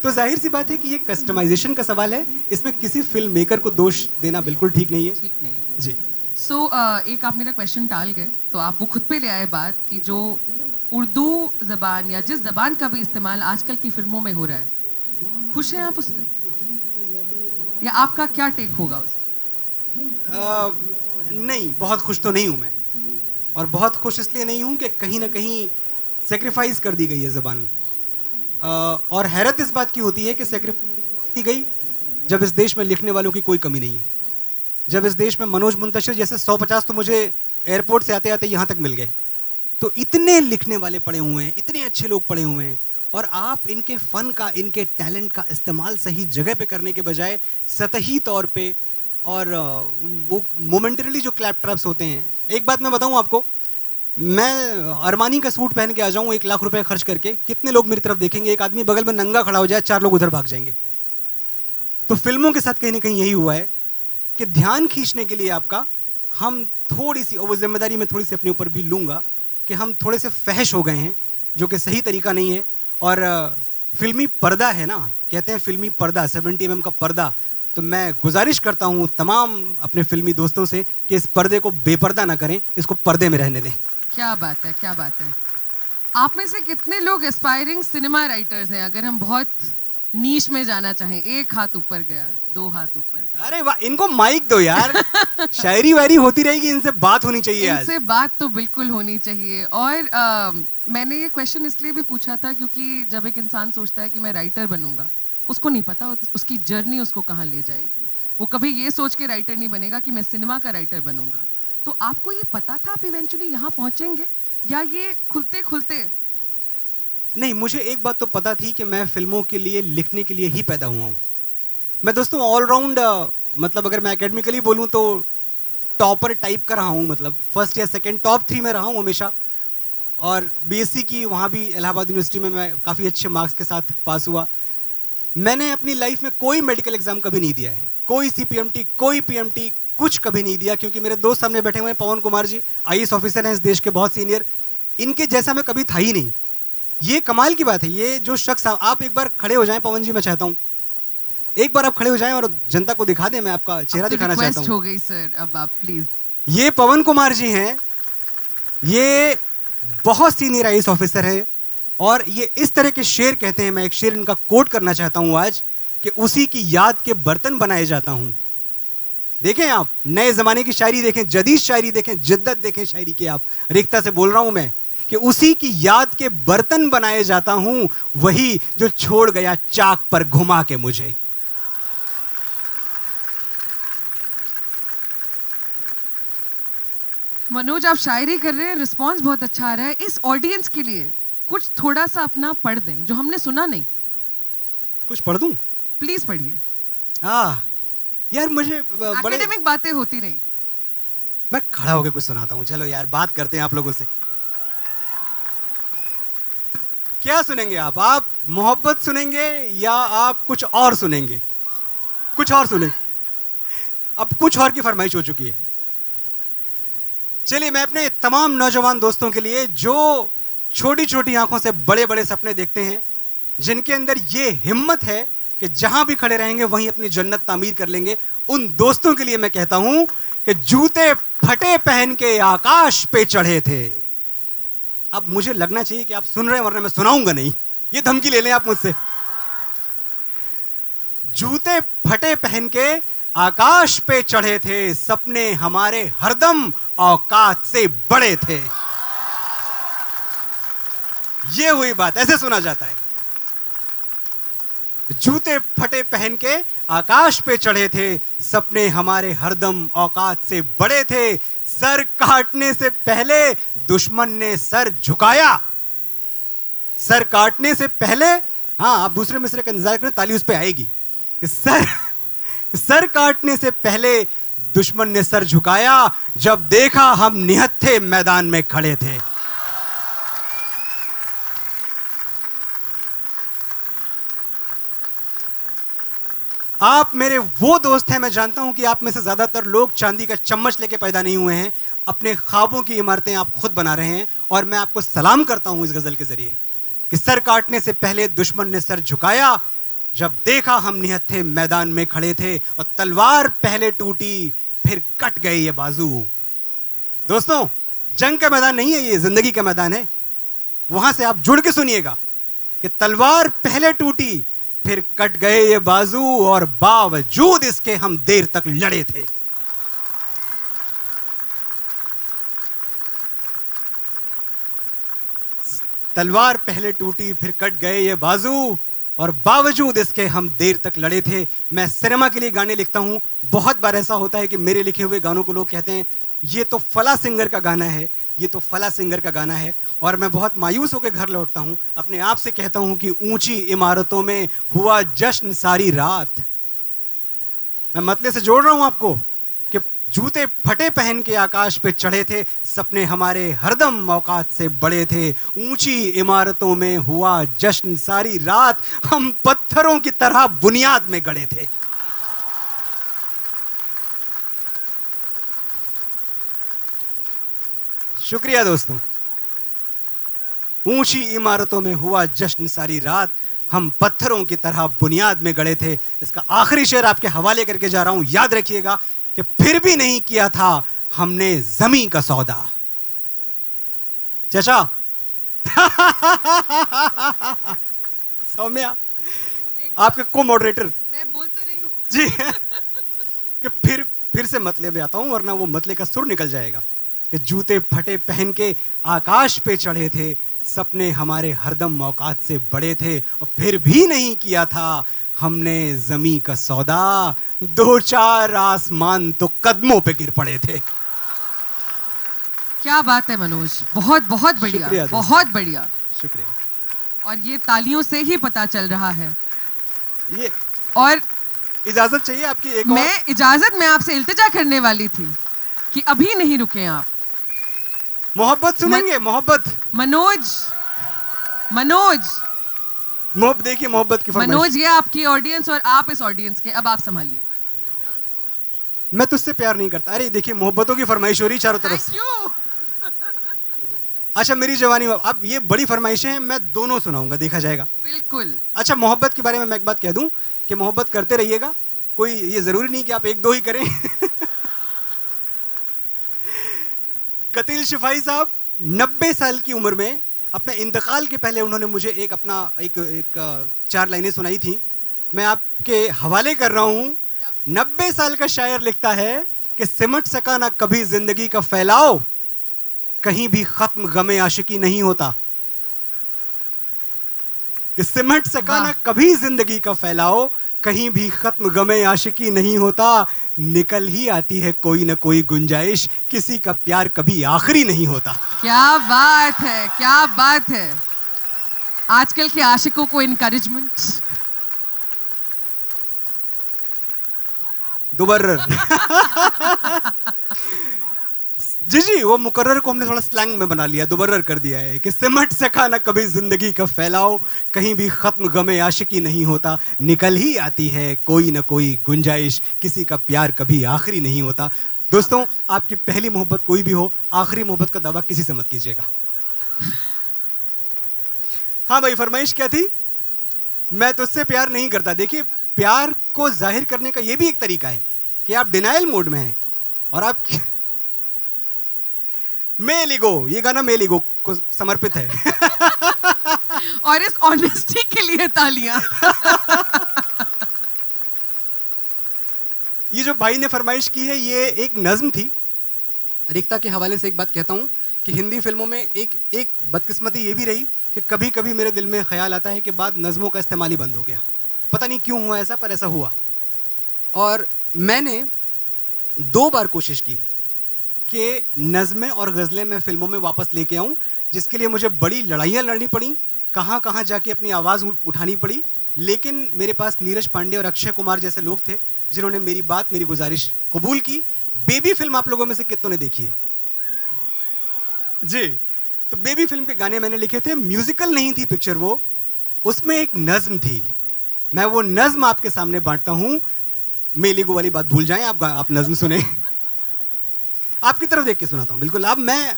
तो जाहिर सी बात है कि ये कस्टमाइजेशन का सवाल है, इसमें किसी फिल्म मेकर को दोष देना बिल्कुल ठीक नहीं है। ठीक नहीं है जी। सो एक आप मेरा क्वेश्चन टाल गए, तो आप वो खुद पे ले आए बात कि जो उर्दू ज़बान या जिस ज़बान का भी इस्तेमाल आजकल की फिल्मों में हो रहा है, खुश हैं आप उससे, या आपका क्या टेक होगा उस नहीं, बहुत खुश तो नहीं हूँ मैं, और बहुत खुश इसलिए नहीं हूँ कि कहीं ना कहीं सेक्रीफाइस कर दी गई है ज़बान। और हैरत इस बात की होती है कि सेक्रीफाइस की गई जब इस देश में लिखने वालों की कोई कमी नहीं है। जब इस देश में मनोज मुंतशिर जैसे 150 तो मुझे एयरपोर्ट से आते आते यहाँ तक मिल गए, तो इतने लिखने वाले पड़े हुए हैं, इतने अच्छे लोग पड़े हुए हैं, और आप इनके फ़न का, इनके टैलेंट का इस्तेमाल सही जगह पे करने के बजाय सतही तौर पे और वो मोमेंटरीली जो क्लैप ट्रैप्स होते हैं। एक बात मैं बताऊं आपको, मैं अरमानी का सूट पहन के आ जाऊं 1 लाख रुपए खर्च करके, कितने लोग मेरी तरफ देखेंगे? एक आदमी बगल में नंगा खड़ा हो जाए, 4 लोग उधर भाग जाएंगे। तो फिल्मों के साथ कहीं ना कहीं यही हुआ है कि ध्यान खींचने के लिए आपका, हम थोड़ी सी, और वो जिम्मेदारी मैं थोड़ी सी अपने ऊपर भी लूँगा कि हम थोड़े से फहश हो गए हैं, जो कि सही तरीका नहीं है। और फिल्मी पर्दा है ना, कहते हैं फिल्मी पर्दा, 70 mm का पर्दा, तो मैं गुजारिश करता हूँ तमाम अपने फिल्मी दोस्तों से कि इस पर्दे को बेपर्दा ना करें, इसको पर्दे में रहने दें। क्या बात है, क्या बात है। आप में से कितने लोग एस्पायरिंग सिनेमा राइटर्स हैं? अगर हम बहुत नीश में जाना चाहें, 1 हाथ ऊपर गया, 2 हाथ ऊपर। अरे वाह, इनको माइक दो यार। शायरी वायरी होती रहेगी, इनसे बात होनी चाहिए आज। इनसे बात तो बिल्कुल होनी चाहिए। और मैंने ये क्वेश्चन इसलिए भी पूछा था क्योंकि जब एक इंसान सोचता है कि मैं राइटर बनूंगा, उसको नहीं पता उसकी जर्नी उसको कहाँ ले जाएगी। वो कभी ये सोच के राइटर नहीं बनेगा कि मैं सिनेमा का राइटर बनूंगा। तो आपको ये पता था आप इवेंचुअली यहाँ पहुँचेंगे, या ये खुलते खुलते? नहीं, मुझे एक बात तो पता थी कि मैं फिल्मों के लिए, लिखने के लिए ही पैदा हुआ हूँ। मैं दोस्तों ऑलराउंड, मतलब अगर मैं एकेडमिकली बोलूँ तो टॉपर टाइप का रहा हूँ, मतलब फर्स्ट या सेकंड टॉप 3 में रहा हूँ हमेशा। और बीएससी की वहाँ भी इलाहाबाद यूनिवर्सिटी में मैं काफ़ी अच्छे मार्क्स के साथ पास हुआ। मैंने अपनी लाइफ में कोई मेडिकल एग्ज़ाम कभी नहीं दिया है, कोई CPMT, कोई PMT, कुछ कभी नहीं दिया, क्योंकि मेरे दोस्त सामने बैठे हुए हैं, पवन कुमार जी IAS ऑफिसर हैं इस देश के, बहुत सीनियर, इनके जैसा मैं कभी था ही नहीं। ये कमाल की बात है, ये जो शख्स, आप एक बार खड़े हो जाएं पवन जी, मैं चाहता हूँ एक बार आप खड़े हो जाएं और जनता को दिखा दें, मैं आपका चेहरा दिखाना चाहता हूँ। हो गई सर, अब आप प्लीज। ये पवन कुमार जी हैं, ये बहुत सीनियर IAS ऑफिसर है, और ये इस तरह के शेर कहते हैं, मैं एक शेर इनका कोट करना चाहता हूँ आज, कि उसी की याद के बर्तन बनाए जाता हूँ। देखें आप, नए ज़माने की शायरी देखें, जदीद शायरी देखें, जिद्दत देखें शायरी की। आप रिक्ता से बोल रहा हूँ मैं कि उसी की याद के बर्तन बनाए जाता हूँ, वही जो छोड़ गया चाक पर घुमा के मुझे। मनोज, आप शायरी कर रहे हैं, रिस्पांस बहुत अच्छा आ रहा है। इस ऑडियंस के लिए कुछ थोड़ा सा अपना पढ़ दें जो हमने सुना नहीं। कुछ पढ़ दूं? प्लीज पढ़िए। यार मुझे एकेडमिक बातें होती रही। मैं खड़ा होकर कुछ सुनाता हूँ। चलो यार, बात करते हैं आप लोगों से। क्या सुनेंगे आप मोहब्बत सुनेंगे या आप कुछ और सुनेंगे? कुछ और सुनेंगे। अब कुछ और की फरमाइश हो चुकी है। चलिए, मैं अपने तमाम नौजवान दोस्तों के लिए जो छोटी छोटी आंखों से बड़े बड़े सपने देखते हैं, जिनके अंदर ये हिम्मत है कि जहां भी खड़े रहेंगे वहीं अपनी जन्नत तामीर कर लेंगे, उन दोस्तों के लिए मैं कहता हूं कि जूते फटे पहन के आकाश पे चढ़े थे। अब मुझे लगना चाहिए कि आप सुन रहे हैं, वरना मैं सुनाऊंगा नहीं। ये धमकी ले लें आप मुझसे। जूते फटे पहन के आकाश पे चढ़े थे, सपने हमारे हरदम औकात से बड़े थे। ये हुई बात, ऐसे सुना जाता है। जूते फटे पहन के आकाश पे चढ़े थे, सपने हमारे हरदम औकात से बड़े थे। सर काटने से पहले दुश्मन ने सर झुकाया। सर काटने से पहले, हाँ आप दूसरे मिसरे का इंतजार करें, ताली उस पे आएगी। सर काटने से पहले दुश्मन ने सर झुकाया, जब देखा हम निहत्थे मैदान में खड़े थे। आप मेरे वो दोस्त हैं, मैं जानता हूं कि आप में से ज्यादातर लोग चांदी का चम्मच लेके पैदा नहीं हुए हैं, अपने ख्वाबों की इमारतें आप खुद बना रहे हैं। और मैं आपको सलाम करता हूं इस गजल के जरिए कि सर काटने से पहले दुश्मन ने सर झुकाया, जब देखा हम निहत्थे मैदान में खड़े थे, और तलवार पहले टूटी फिर कट गए ये बाजू। दोस्तों, जंग का मैदान नहीं है, ये जिंदगी का मैदान है। वहां से आप जुड़ के सुनिएगा कि तलवार पहले टूटी फिर कट गए ये बाजू, और बावजूद इसके हम देर तक लड़े थे। तलवार पहले टूटी फिर कट गए ये बाजू, और बावजूद इसके हम देर तक लड़े थे। मैं सिनेमा के लिए गाने लिखता हूं। बहुत बार ऐसा होता है कि मेरे लिखे हुए गानों को लोग कहते हैं ये तो फला सिंगर का गाना है, ये तो फला सिंगर का गाना है, और मैं बहुत मायूस होकर घर लौटता हूं। अपने आप से कहता हूं कि ऊंची इमारतों में हुआ जश्न सारी रात। मैं मतले से जोड़ रहा हूं आपको कि जूते फटे पहन के आकाश पे चढ़े थे, सपने हमारे हरदम औकात से बड़े थे। ऊंची इमारतों में हुआ जश्न सारी रात, हम पत्थरों की तरह बुनियाद में गड़े थे। शुक्रिया दोस्तों। ऊंची इमारतों में हुआ जश्न सारी रात, हम पत्थरों की तरह बुनियाद में गड़े थे। इसका आखिरी शेर आपके हवाले करके जा रहा हूं, याद रखिएगा कि फिर भी नहीं किया था हमने जमीन का सौदा। चाचा सौम्या, आपके को मॉडरेटर। मैं बोल तो रही हूँ जी कि फिर से मतले में आता हूं, वरना वो मतले का सुर निकल जाएगा। कि जूते फटे पहन के आकाश पे चढ़े थे, सपने हमारे हरदम औकात से बड़े थे, और फिर भी नहीं किया था हमने जमी का सौदा। दो चार आसमान तो कदमों पे गिर पड़े थे। क्या बात है मनोज, बहुत बहुत बढ़िया, बहुत बढ़िया, शुक्रिया। और ये तालियों से ही पता चल रहा है। ये और इजाजत चाहिए आपकी एक इजाजत मैं आपसे इल्तिजा करने वाली थी कि अभी नहीं रुके आप। मोहब्बत सुनेंगे? मोहब्बत मनोज देखिए मोहब्बत की फरमाइश। मनोज, ये आपकी ऑडियंस और आप इस ऑडियंस के, अब आप संभालिए। मैं तुझसे प्यार नहीं करता। अरे देखिए, मोहब्बतों की फरमाइश हो रही चारों तरफ से। अच्छा, मेरी जवानी, अब ये बड़ी फरमाइशें हैं, मैं दोनों सुनाऊंगा, देखा जाएगा। बिल्कुल। अच्छा, मोहब्बत के बारे में मैं एक बात कह दूं कि मोहब्बत करते रहिएगा, कोई ये जरूरी नहीं कि आप एक दो ही करें। कतील शिफाई साहब 90 साल की उम्र में अपने इंतकाल के पहले उन्होंने मुझे एक 4 लाइनें सुनाई थी। मैं आपके हवाले कर रहा हूं। 90 साल का शायर लिखता है कि सिमट सका ना कभी जिंदगी का फैलाव, कहीं भी खत्म गमे आशिकी नहीं होता। कि सिमट सका ना कभी जिंदगी का फैलाव, कहीं भी खत्म गमे आशिकी नहीं होता। निकल ही आती है कोई ना कोई गुंजाइश, किसी का प्यार कभी आखिरी नहीं होता। क्या बात है, क्या बात है। आजकल के आशिकों को इनकरेजमेंट। दुबर्रर। जी, वो मुकर्रर को हमने थोड़ा स्लैंग में बना लिया, दुबर्रर कर दिया है कि सिमट सका ना कभी जिंदगी का फैलाव, कहीं भी खत्म गमे आशिकी नहीं होता। निकल ही आती है कोई ना कोई गुंजाइश, किसी का प्यार कभी आखिरी नहीं होता। दोस्तों, आपकी पहली मोहब्बत कोई भी हो, आखिरी मोहब्बत का दावा किसी से मत कीजिएगा। हाँ भाई, फरमाइश क्या थी? मैं तुझसे प्यार नहीं करता। देखिए, प्यार को जाहिर करने का यह भी एक तरीका है कि आप डिनायल मोड में हैं और आप मेलिगो, ये गाना मेलिगो को समर्पित है। और इस ऑनेस्टी के लिए तालियां। ये जो भाई ने फरमाइश की है, ये एक नज्म थी। रिक्ता के हवाले से एक बात कहता हूं कि हिंदी फिल्मों में एक बदकिस्मती ये भी रही कि कभी कभी मेरे दिल में ख्याल आता है कि बाद नज्मों का इस्तेमाल ही बंद हो गया। पता नहीं क्यों हुआ ऐसा, पर ऐसा हुआ। और मैंने 2 बार कोशिश की कि नज़में और गज़लें मैं फिल्मों में वापस लेके आऊं, जिसके लिए मुझे बड़ी लड़ाइयाँ लड़नी पड़ी, कहाँ कहाँ जाके अपनी आवाज़ उठानी पड़ी। लेकिन मेरे पास नीरज पांडे और अक्षय कुमार जैसे लोग थे जिन्होंने मेरी बात, मेरी गुजारिश कबूल की। बेबी फिल्म आप लोगों में से कितनों ने देखी है? जी, तो बेबी फिल्म के गाने मैंने लिखे थे। म्यूजिकल नहीं थी पिक्चर वो, उसमें एक नज्म थी मैं वो नज्म आपके सामने बांटता हूं। मेलिगो वाली बात भूल जाएं, आप नज्म सुने। आपकी तरफ देख के सुनाता हूं। बिल्कुल। अब मैं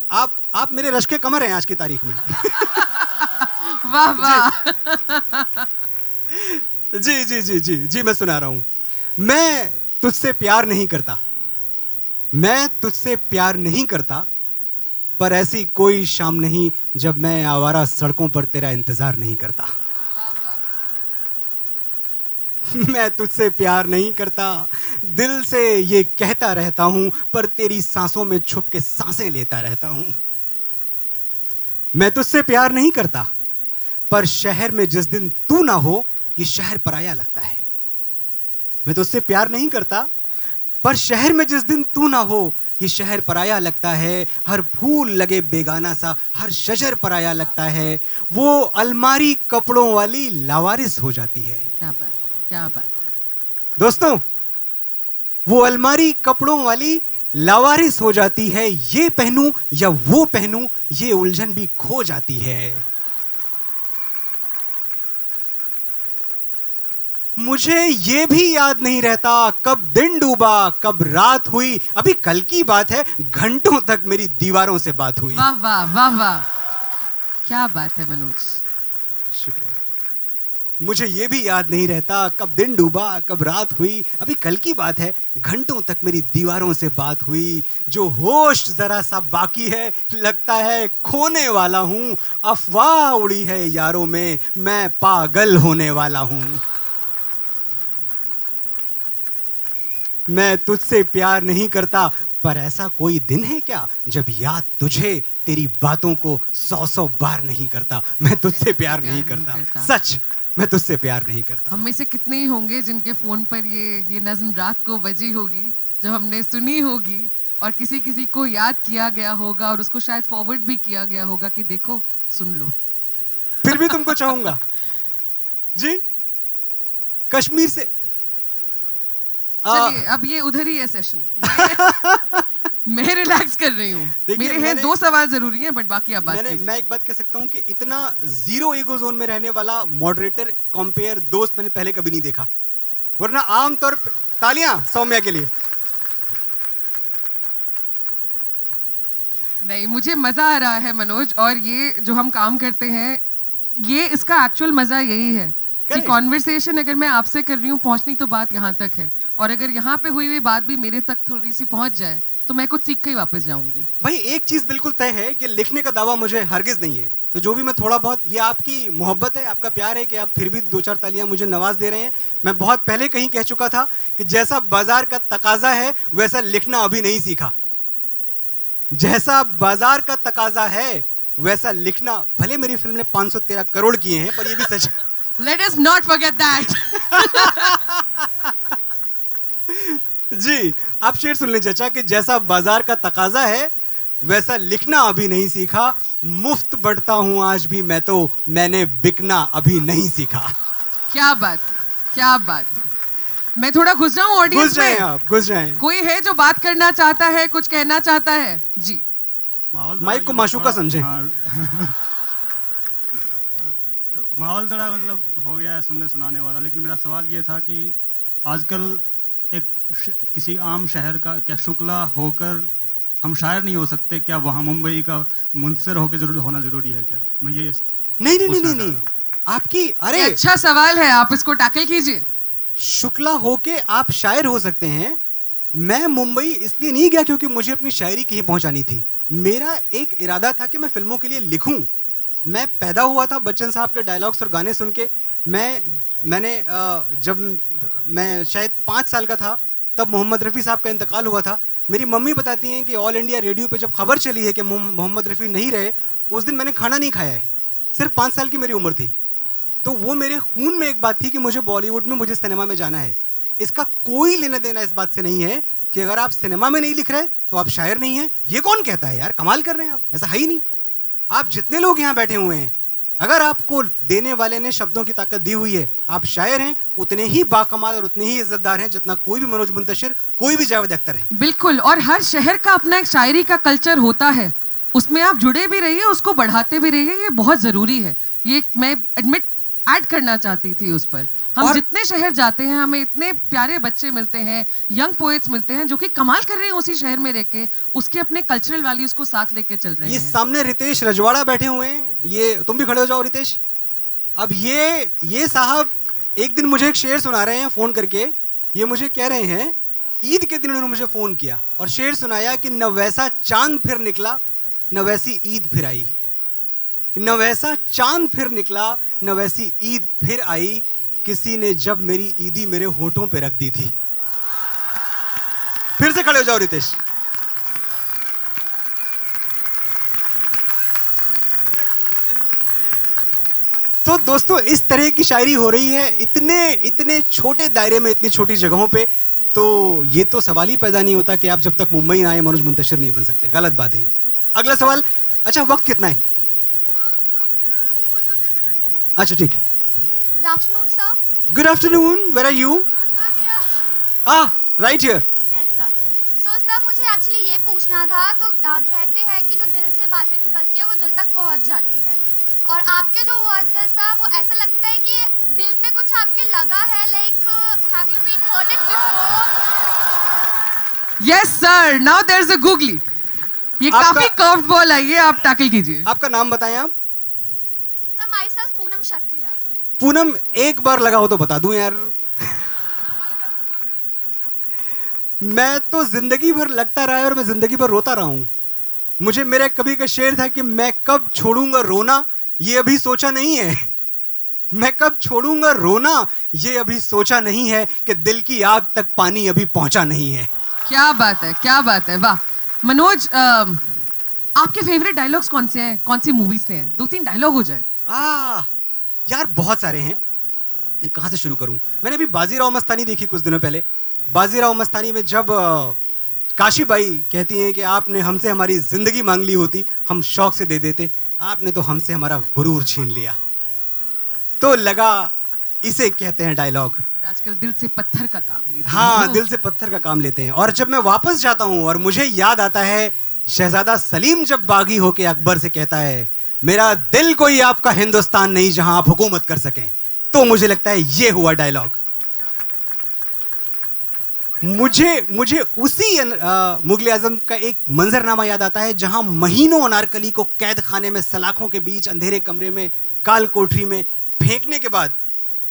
आप मेरे रश्के कमर हैं आज की तारीख में। वाह वाह। जी जी जी जी जी, मैं सुना रहा हूं। मैं तुझसे प्यार नहीं करता, मैं तुझसे प्यार नहीं करता, पर ऐसी कोई शाम नहीं जब मैं आवारा सड़कों पर तेरा इंतजार नहीं करता। मैं तुझसे प्यार नहीं करता, दिल से ये कहता रहता हूं, पर तेरी सांसों में छुप के सांसें लेता रहता हूं। मैं तुझसे प्यार नहीं करता, पर शहर में जिस दिन तू ना हो ये शहर पराया लगता है। मैं तुझसे प्यार नहीं करता, पर शहर में जिस दिन तू ना हो ये शहर पराया लगता है। हर फूल लगे बेगाना सा, हर शजर पराया लगता है। वो अलमारी कपड़ों वाली लावारिस हो जाती है। क्या बात है, क्या बात। दोस्तों, वो अलमारी कपड़ों वाली लावारिस हो जाती है। ये पहनूं या वो पहनूं ये उलझन भी खो जाती है। मुझे ये भी याद नहीं रहता कब दिन डूबा कब रात हुई। अभी कल की बात है, घंटों तक मेरी दीवारों से बात हुई। वाह वाह वाह वाह, क्या बात है मनोज। शुक्रिया। मुझे ये भी याद नहीं रहता कब दिन डूबा कब रात हुई। अभी कल की बात है, घंटों तक मेरी दीवारों से बात हुई। जो होश जरा सा बाकी है, लगता है खोने वाला हूं। अफवाह उड़ी है यारों में, मैं पागल होने वाला हूं। मैं तुझसे प्यार नहीं करता, पर ऐसा कोई दिन है क्या जब याद तुझे तेरी बातों को 100 बार नहीं करता। मैं तुझसे प्यार नहीं करता, सच मैं तुझसे प्यार नहीं करता। हम में से कितने ही होंगे जिनके फोन पर ये नज्म रात को बजी होगी, जब हमने सुनी होगी और किसी किसी को याद किया गया होगा और उसको शायद फॉरवर्ड भी किया गया होगा कि देखो सुन लो। फिर भी तुमको चाहूंगा जी। कश्मीर से चलिए अब ये उधर ही है सेशन। मैं रिलैक्स कर रही हूँ। मेरे हैं 2 सवाल जरूरी हैं, बट बाकी आप बात कीजिए। मैं एक बात कह सकता हूँ कि इतना जीरो ईगो जोन में रहने वाला मॉडरेटर कंपेयर दोस्त मैंने पहले कभी नहीं देखा। वरना आमतौर पे तालियां सौम्या के लिए। नहीं, मुझे मजा आ रहा है मनोज, और ये जो हम काम करते हैं ये इसका एक्चुअल मजा यही है कि कॉन्वर्सेशन अगर मैं आपसे कर रही हूँ, पहुंचनी तो बात यहाँ तक है, और अगर यहाँ पे हुई हुई बात भी मेरे तक थोड़ी सी पहुंच जाए तो मैं कुछ सीख के ही वापस जाऊंगी। भाई एक चीज बिल्कुल तय है कि लिखने का दावा मुझे हरगिज नहीं है। तो जो भी मैं थोड़ा बहुत, ये आपकी मोहब्बत है, आपका प्यार है कि आप फिर भी 2-4 तालियां मुझे नवाज दे रहे हैं। मैं बहुत पहले कहीं कह चुका था कि जैसा बाजार का तकाजा है वैसा लिखना अभी नहीं सीखा। जैसा बाजार का तकाजा है वैसा लिखना, भले मेरी फिल्म ने 513 करोड़ किए हैं, पर ये भी सच है। Let us not forget that. जी, आप शेर सुन लें चाचा कि जैसा बाजार का तकाजा है वैसा लिखना अभी नहीं सीखा। मुफ्त बढ़ता हूं आज भी मैं तो, मैंने बिकना अभी नहीं सीखा। क्या बात है, क्या बात है। मैं थोड़ा घुस जाऊं ऑडियंस में? घुस जाएं आप, घुस जाएं। कोई है जो बात करना चाहता है, कुछ कहना चाहता है? जी, माइक को माशूका समझे। तो माहौल थोड़ा मतलब हो गया है सुनने सुनाने वाला, लेकिन मेरा सवाल ये था कि आजकल एक किसी आम शहर का क्या शुक्ला होकर हम शायर नहीं हो सकते क्या? वहाँ मुंबई का मुंसर होकर होना जरूरी है क्या? मैं ये नहीं आपकी, अरे अच्छा सवाल है, आप इसको टैकल कीजिए। शुक्ला होके आप शायर हो सकते हैं। मैं मुंबई इसलिए नहीं गया क्योंकि मुझे अपनी शायरी कहीं पहुंचानी थी। मेरा एक इरादा था कि मैं फिल्मों के लिए लिखूं। मैं पैदा हुआ था बच्चन साहब के डायलॉग्स और गाने सुन के। मैंने जब मैं शायद 5 साल का था तब मोहम्मद रफ़ी साहब का इंतकाल हुआ था। मेरी मम्मी बताती हैं कि ऑल इंडिया रेडियो पे जब खबर चली है कि मोहम्मद रफ़ी नहीं रहे, उस दिन मैंने खाना नहीं खाया है। सिर्फ 5 साल की मेरी उम्र थी। तो वो मेरे खून में एक बात थी कि मुझे बॉलीवुड में, मुझे सिनेमा में जाना है। इसका कोई लेना देना इस बात से नहीं है कि अगर आप सिनेमा में नहीं लिख रहे तो आप शायर नहीं हैं। ये कौन कहता है यार, कमाल कर रहे हैं आप, ऐसा है ही नहीं। आप जितने लोग यहाँ बैठे हुए हैं, अगर आपको देने वाले ने शब्दों की ताकत दी हुई है, आप शायर हैं, उतने ही बाकमाल और उतने ही इज्जतदार हैं जितना कोई भी मनोज मुंतशिर, कोई भी जावेद अख्तर है। बिल्कुल, और हर शहर का अपना एक शायरी का कल्चर होता है, उसमें आप जुड़े भी रहिए, उसको बढ़ाते भी रहिए, ये बहुत ज़रूरी है। ये मैं एडमिट ऐड करना चाहती थी उस पर। हम जितने शहर जाते हैं हमें इतने प्यारे बच्चे मिलते हैं, यंग पोएट्स मिलते हैं जो कि कमाल कर रहे हैं उसी शहर में रह के, उसके अपने कल्चरल वैल्यूज को साथ लेके चल रहे हैं। ये सामने रितेश रजवाड़ा बैठे हुए हैं, ये तुम भी खड़े हो जाओ रितेश। अब ये साहब एक दिन मुझे एक शेर सुना रहे हैं फ़ोन करके। ये मुझे कह रहे हैं ईद के दिन उन्होंने मुझे फ़ोन किया और शेर सुनाया कि न वैसा चांद फिर निकला न वैसी ईद फिर आई, न वैसा चांद फिर निकला न वैसी ईद फिर आई, किसी ने जब मेरी ईदी मेरे होठों पे रख दी थी। फिर से खड़े हो जाओ रितेश। तो दोस्तों इस तरह की शायरी हो रही है इतने छोटे दायरे में, इतनी छोटी जगहों पे। तो ये तो सवाल ही पैदा नहीं होता कि आप जब तक मुंबई ना आए मनोज मुंतशिर नहीं बन सकते। गलत बात है ये। अगला सवाल। अच्छा वक्त कितना है? अच्छा ठीक है। Good afternoon, sir. Good afternoon. Where are you? Right here. Yes, sir. So, sir, मुझे एक्चुअली ये पूछना था। तो कहते हैं कि जो दिल से बातें निकलती है वो दिल तक पहुंच जाती है, और आपके जो वर्ड्स है सर वो ऐसा लगता है कि दिल पे कुछ आपके लगा है। Like have you been hurted before? Yes sir, now there is a googly. ये काफी कर्व्ड बॉल है, ये आप टैकल कीजिए। आपका नाम बताएं आप। सर माई सेल्फ पूनम क्षत्रिय। पूनम एक बार लगा हो तो बता दूं यार। मैं तो जिंदगी भर लगता रहा है और मैं जिंदगी भर रोता रहा हूं। मुझे मेरा कभी का शेर था कि मैं कब छोड़ूंगा रोना ये अभी सोचा नहीं है। मैं कब छोड़ूंगा रोना ये अभी सोचा नहीं है, कि दिल की आग तक पानी अभी पहुंचा नहीं है। क्या बात है, क्या बात है, वाह। मनोज, आपके फेवरेट डायलॉग्स कौन से हैं, कौन सी मूवीज से हैं? 2-3 डायलॉग हो जाए। यार बहुत सारे हैं, मैं कहाँ से शुरू करूं? मैंने अभी बाजीराव मस्तानी देखी कुछ दिनों पहले। बाजीराव मस्तानी में जब काशी बाई कहती हैं कि आपने हमसे हमारी जिंदगी मांग ली होती हम शौक से दे देते, आपने तो हमसे हमारा गुरूर छीन लिया। तो लगा इसे कहते हैं डायलॉग। आजकल दिल से पत्थर का काम लेते हैं। हाँ, दिल से पत्थर का काम लेते हैं। और जब मैं वापस जाता हूँ और मुझे याद आता है शहजादा सलीम जब बागी होके अकबर से कहता है मेरा दिल कोई आपका हिंदुस्तान नहीं जहां आप हुकूमत कर सकें, तो मुझे लगता है ये हुआ डायलॉग। मुझे उसी मुगल आजम का एक मंजरनामा याद आता है जहां महीनों अनारकली को कैद खाने में सलाखों के बीच अंधेरे कमरे में काल कोठरी में फेंकने के बाद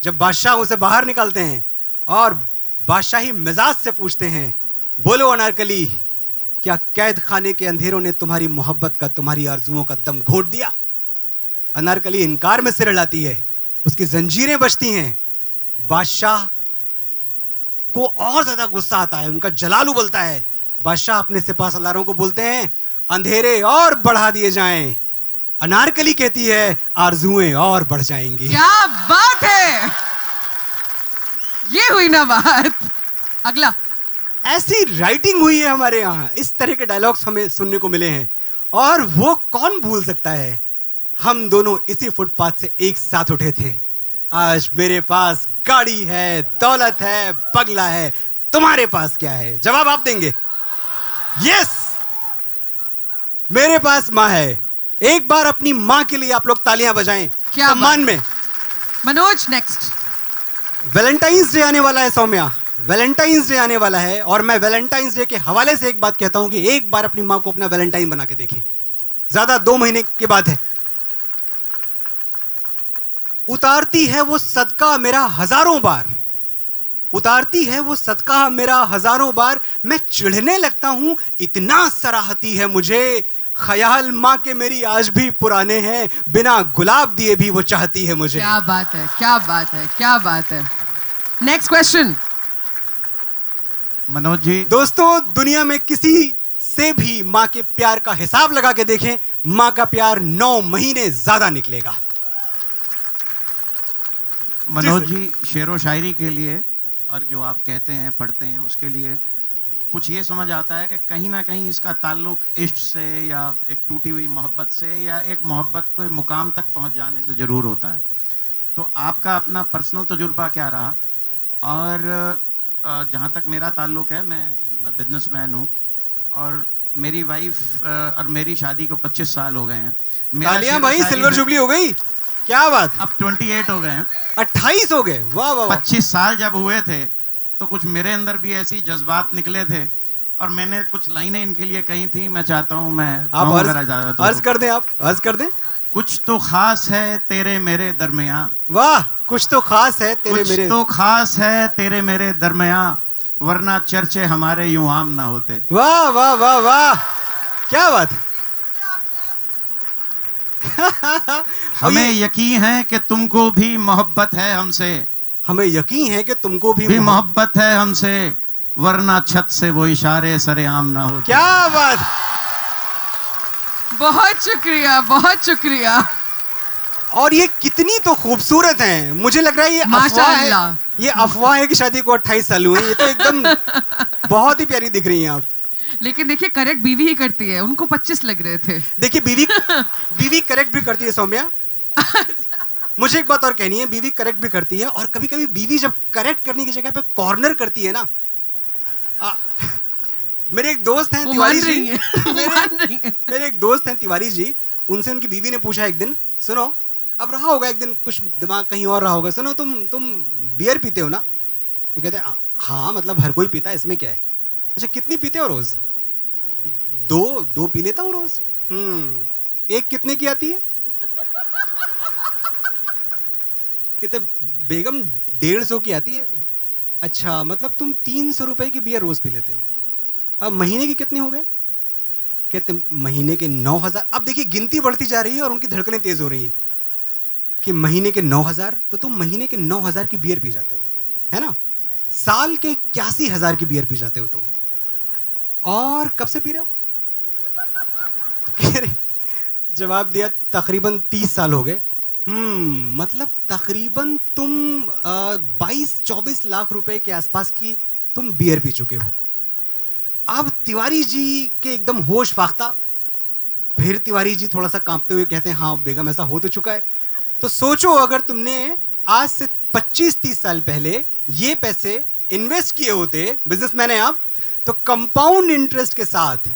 जब बादशाह उसे बाहर निकालते हैं और बादशाही मिजाज से पूछते हैं बोलो अनारकली, क्या कैद खाने के अंधेरों ने तुम्हारी मोहब्बत का, तुम्हारी आरजुओं का दम घोट दिया? अनारकली इनकार में सिर हिलाती है, उसकी जंजीरें बजती हैं। बादशाह को और ज्यादा गुस्सा आता है, उनका जलाल उबलता है। बादशाह अपने सिपाह सलारों को बोलते हैं अंधेरे और बढ़ा दिए जाएं। अनारकली कहती है आरजुएं और बढ़ जाएंगी। क्या बात है, ये हुई ना बात। अगला। ऐसी राइटिंग हुई है हमारे यहाँ, इस तरह के डायलॉग्स हमें सुनने को मिले हैं, और वो कौन भूल सकता है। हम दोनों इसी फुटपाथ से एक साथ उठे थे। आज मेरे पास गाड़ी है, दौलत है, बंगला है, तुम्हारे पास क्या है? जवाब आप देंगे। यस, मेरे पास माँ है। एक बार अपनी माँ के लिए आप लोग तालियां बजाएं सम्मान में। मनोज नेक्स्ट। वैलेंटाइंस डे आने वाला है सौम्या, वैलेंटाइंस डे आने वाला है, और मैं वैलेंटाइंस डे के हवाले से एक बात कहता हूं कि एक बार अपनी मां को अपना वैलेंटाइन बना के देखें। ज्यादा 2 महीने की बात है। उतारती है वो सदका मेरा हजारों बार, उतारती है वो सदका मेरा हजारों बार, मैं चिढ़ने लगता हूं इतना सराहती है मुझे। ख्याल माँ के मेरी आज भी पुराने हैं, बिना गुलाब दिए भी वो चाहती है मुझे। क्या बात है, क्या बात है, क्या बात है। Next question. मनोज जी। दोस्तों दुनिया में किसी से भी माँ के प्यार का हिसाब लगा के देखें, माँ का प्यार 9 महीने ज्यादा निकलेगा। मनोज जी, शेरो शायरी के लिए और जो आप कहते हैं पढ़ते हैं उसके लिए कुछ ये समझ आता है कि कहीं ना कहीं इसका ताल्लुक इश्क से या एक टूटी हुई मोहब्बत से या एक मोहब्बत कोई मुकाम तक पहुंच जाने से ज़रूर होता है। तो आपका अपना पर्सनल तजुर्बा क्या रहा? और जहाँ तक मेरा ताल्लुक है, मैं बिजनेसमैन हूँ और मेरी वाइफ और मेरी शादी को 25 साल हो गए हैं। तालियां भाई, सिल्वर जुबली हो गई। क्या बात, अब 28 हो गए हैं। 28 हो गए, वाह वाह वाह। 25 साल जब हुए थे तो कुछ मेरे अंदर भी ऐसी जज्बात निकले थे और मैंने कुछ लाइनें इनके लिए कही थी। मैं चाहता हूँ मैं आप कहूँ अगर इजाजत हो अर्ज तो। कर दें, आप अर्ज कर दें। कुछ तो खास है तेरे मेरे दरमियाँ, वाह, कुछ तो खास है तेरे कुछ मेरे, तो खास है तेरे मेरे दरमियाँ, वरना चर्चे हमारे यूं आम ना होते। वाह वाह वाह वाह, क्या बात। हमें यकीन है कि तुमको भी मोहब्बत है हमसे, हमें यकीन है कि तुमको भी मोहब्बत है हमसे, वरना छत से वो इशारे सरेआम ना होते। क्या बात, बहुत शुक्रिया, बहुत शुक्रिया। और ये कितनी तो खूबसूरत हैं। मुझे लग रहा है ये अफवाह है, माशाअल्लाह। ये अफवाह है कि शादी को 28 साल हुए। ये तो एकदम बहुत ही प्यारी दिख रही हैं आप। लेकिन देखिए करेक्ट बीवी ही करती है, उनको 25 लग रहे थे। देखिए बीवी करेक्ट भी करती है सौम्या। मुझे एक बात और कहनी है, बीवी करेक्ट भी करती है और कभी कभी बीवी जब करेक्ट करने की जगह पे कॉर्नर करती है ना। मेरे एक दोस्त हैं तिवारी जी, मेरे एक दोस्त हैं तिवारी जी, उनसे उनकी बीवी ने पूछा एक दिन, सुनो अब रहा होगा एक दिन कुछ दिमाग कहीं और रहा होगा, सुनो तुम बियर पीते हो ना? तो कहते हैं हाँ मतलब हर कोई पीता है, इसमें क्या है। अच्छा कितनी पीते हो रोज? दो पी लेता हूँ रोज। एक कितने की आती है? कहते बेगम 150 की आती है। अच्छा मतलब तुम 300 रुपए की बियर रोज पी लेते हो। अब महीने के कितने हो गए? कहते महीने के 9000। अब देखिए गिनती बढ़ती जा रही है और उनकी धड़कनें तेज हो रही हैं कि महीने के 9000, तो तुम महीने के 9000 की बियर पी जाते हो, है ना? साल के 81,000 की बियर पी जाते हो तुम, और कब से पी रहे हो? तो जवाब दिया तकरीबन 30 साल हो गए। मतलब तकरीबन तुम 22-24 लाख रुपए के आसपास की तुम बियर पी चुके हो। अब तिवारी जी के एकदम होश फाख्ता। फिर तिवारी जी थोड़ा सा कांपते हुए कहते हैं हाँ बेगम ऐसा हो तो चुका है। तो सोचो अगर तुमने आज से 25-30 साल पहले ये पैसे इन्वेस्ट किए होते, बिजनेसमैन हैं आप, तो कंपाउंड इंटरेस्ट के साथ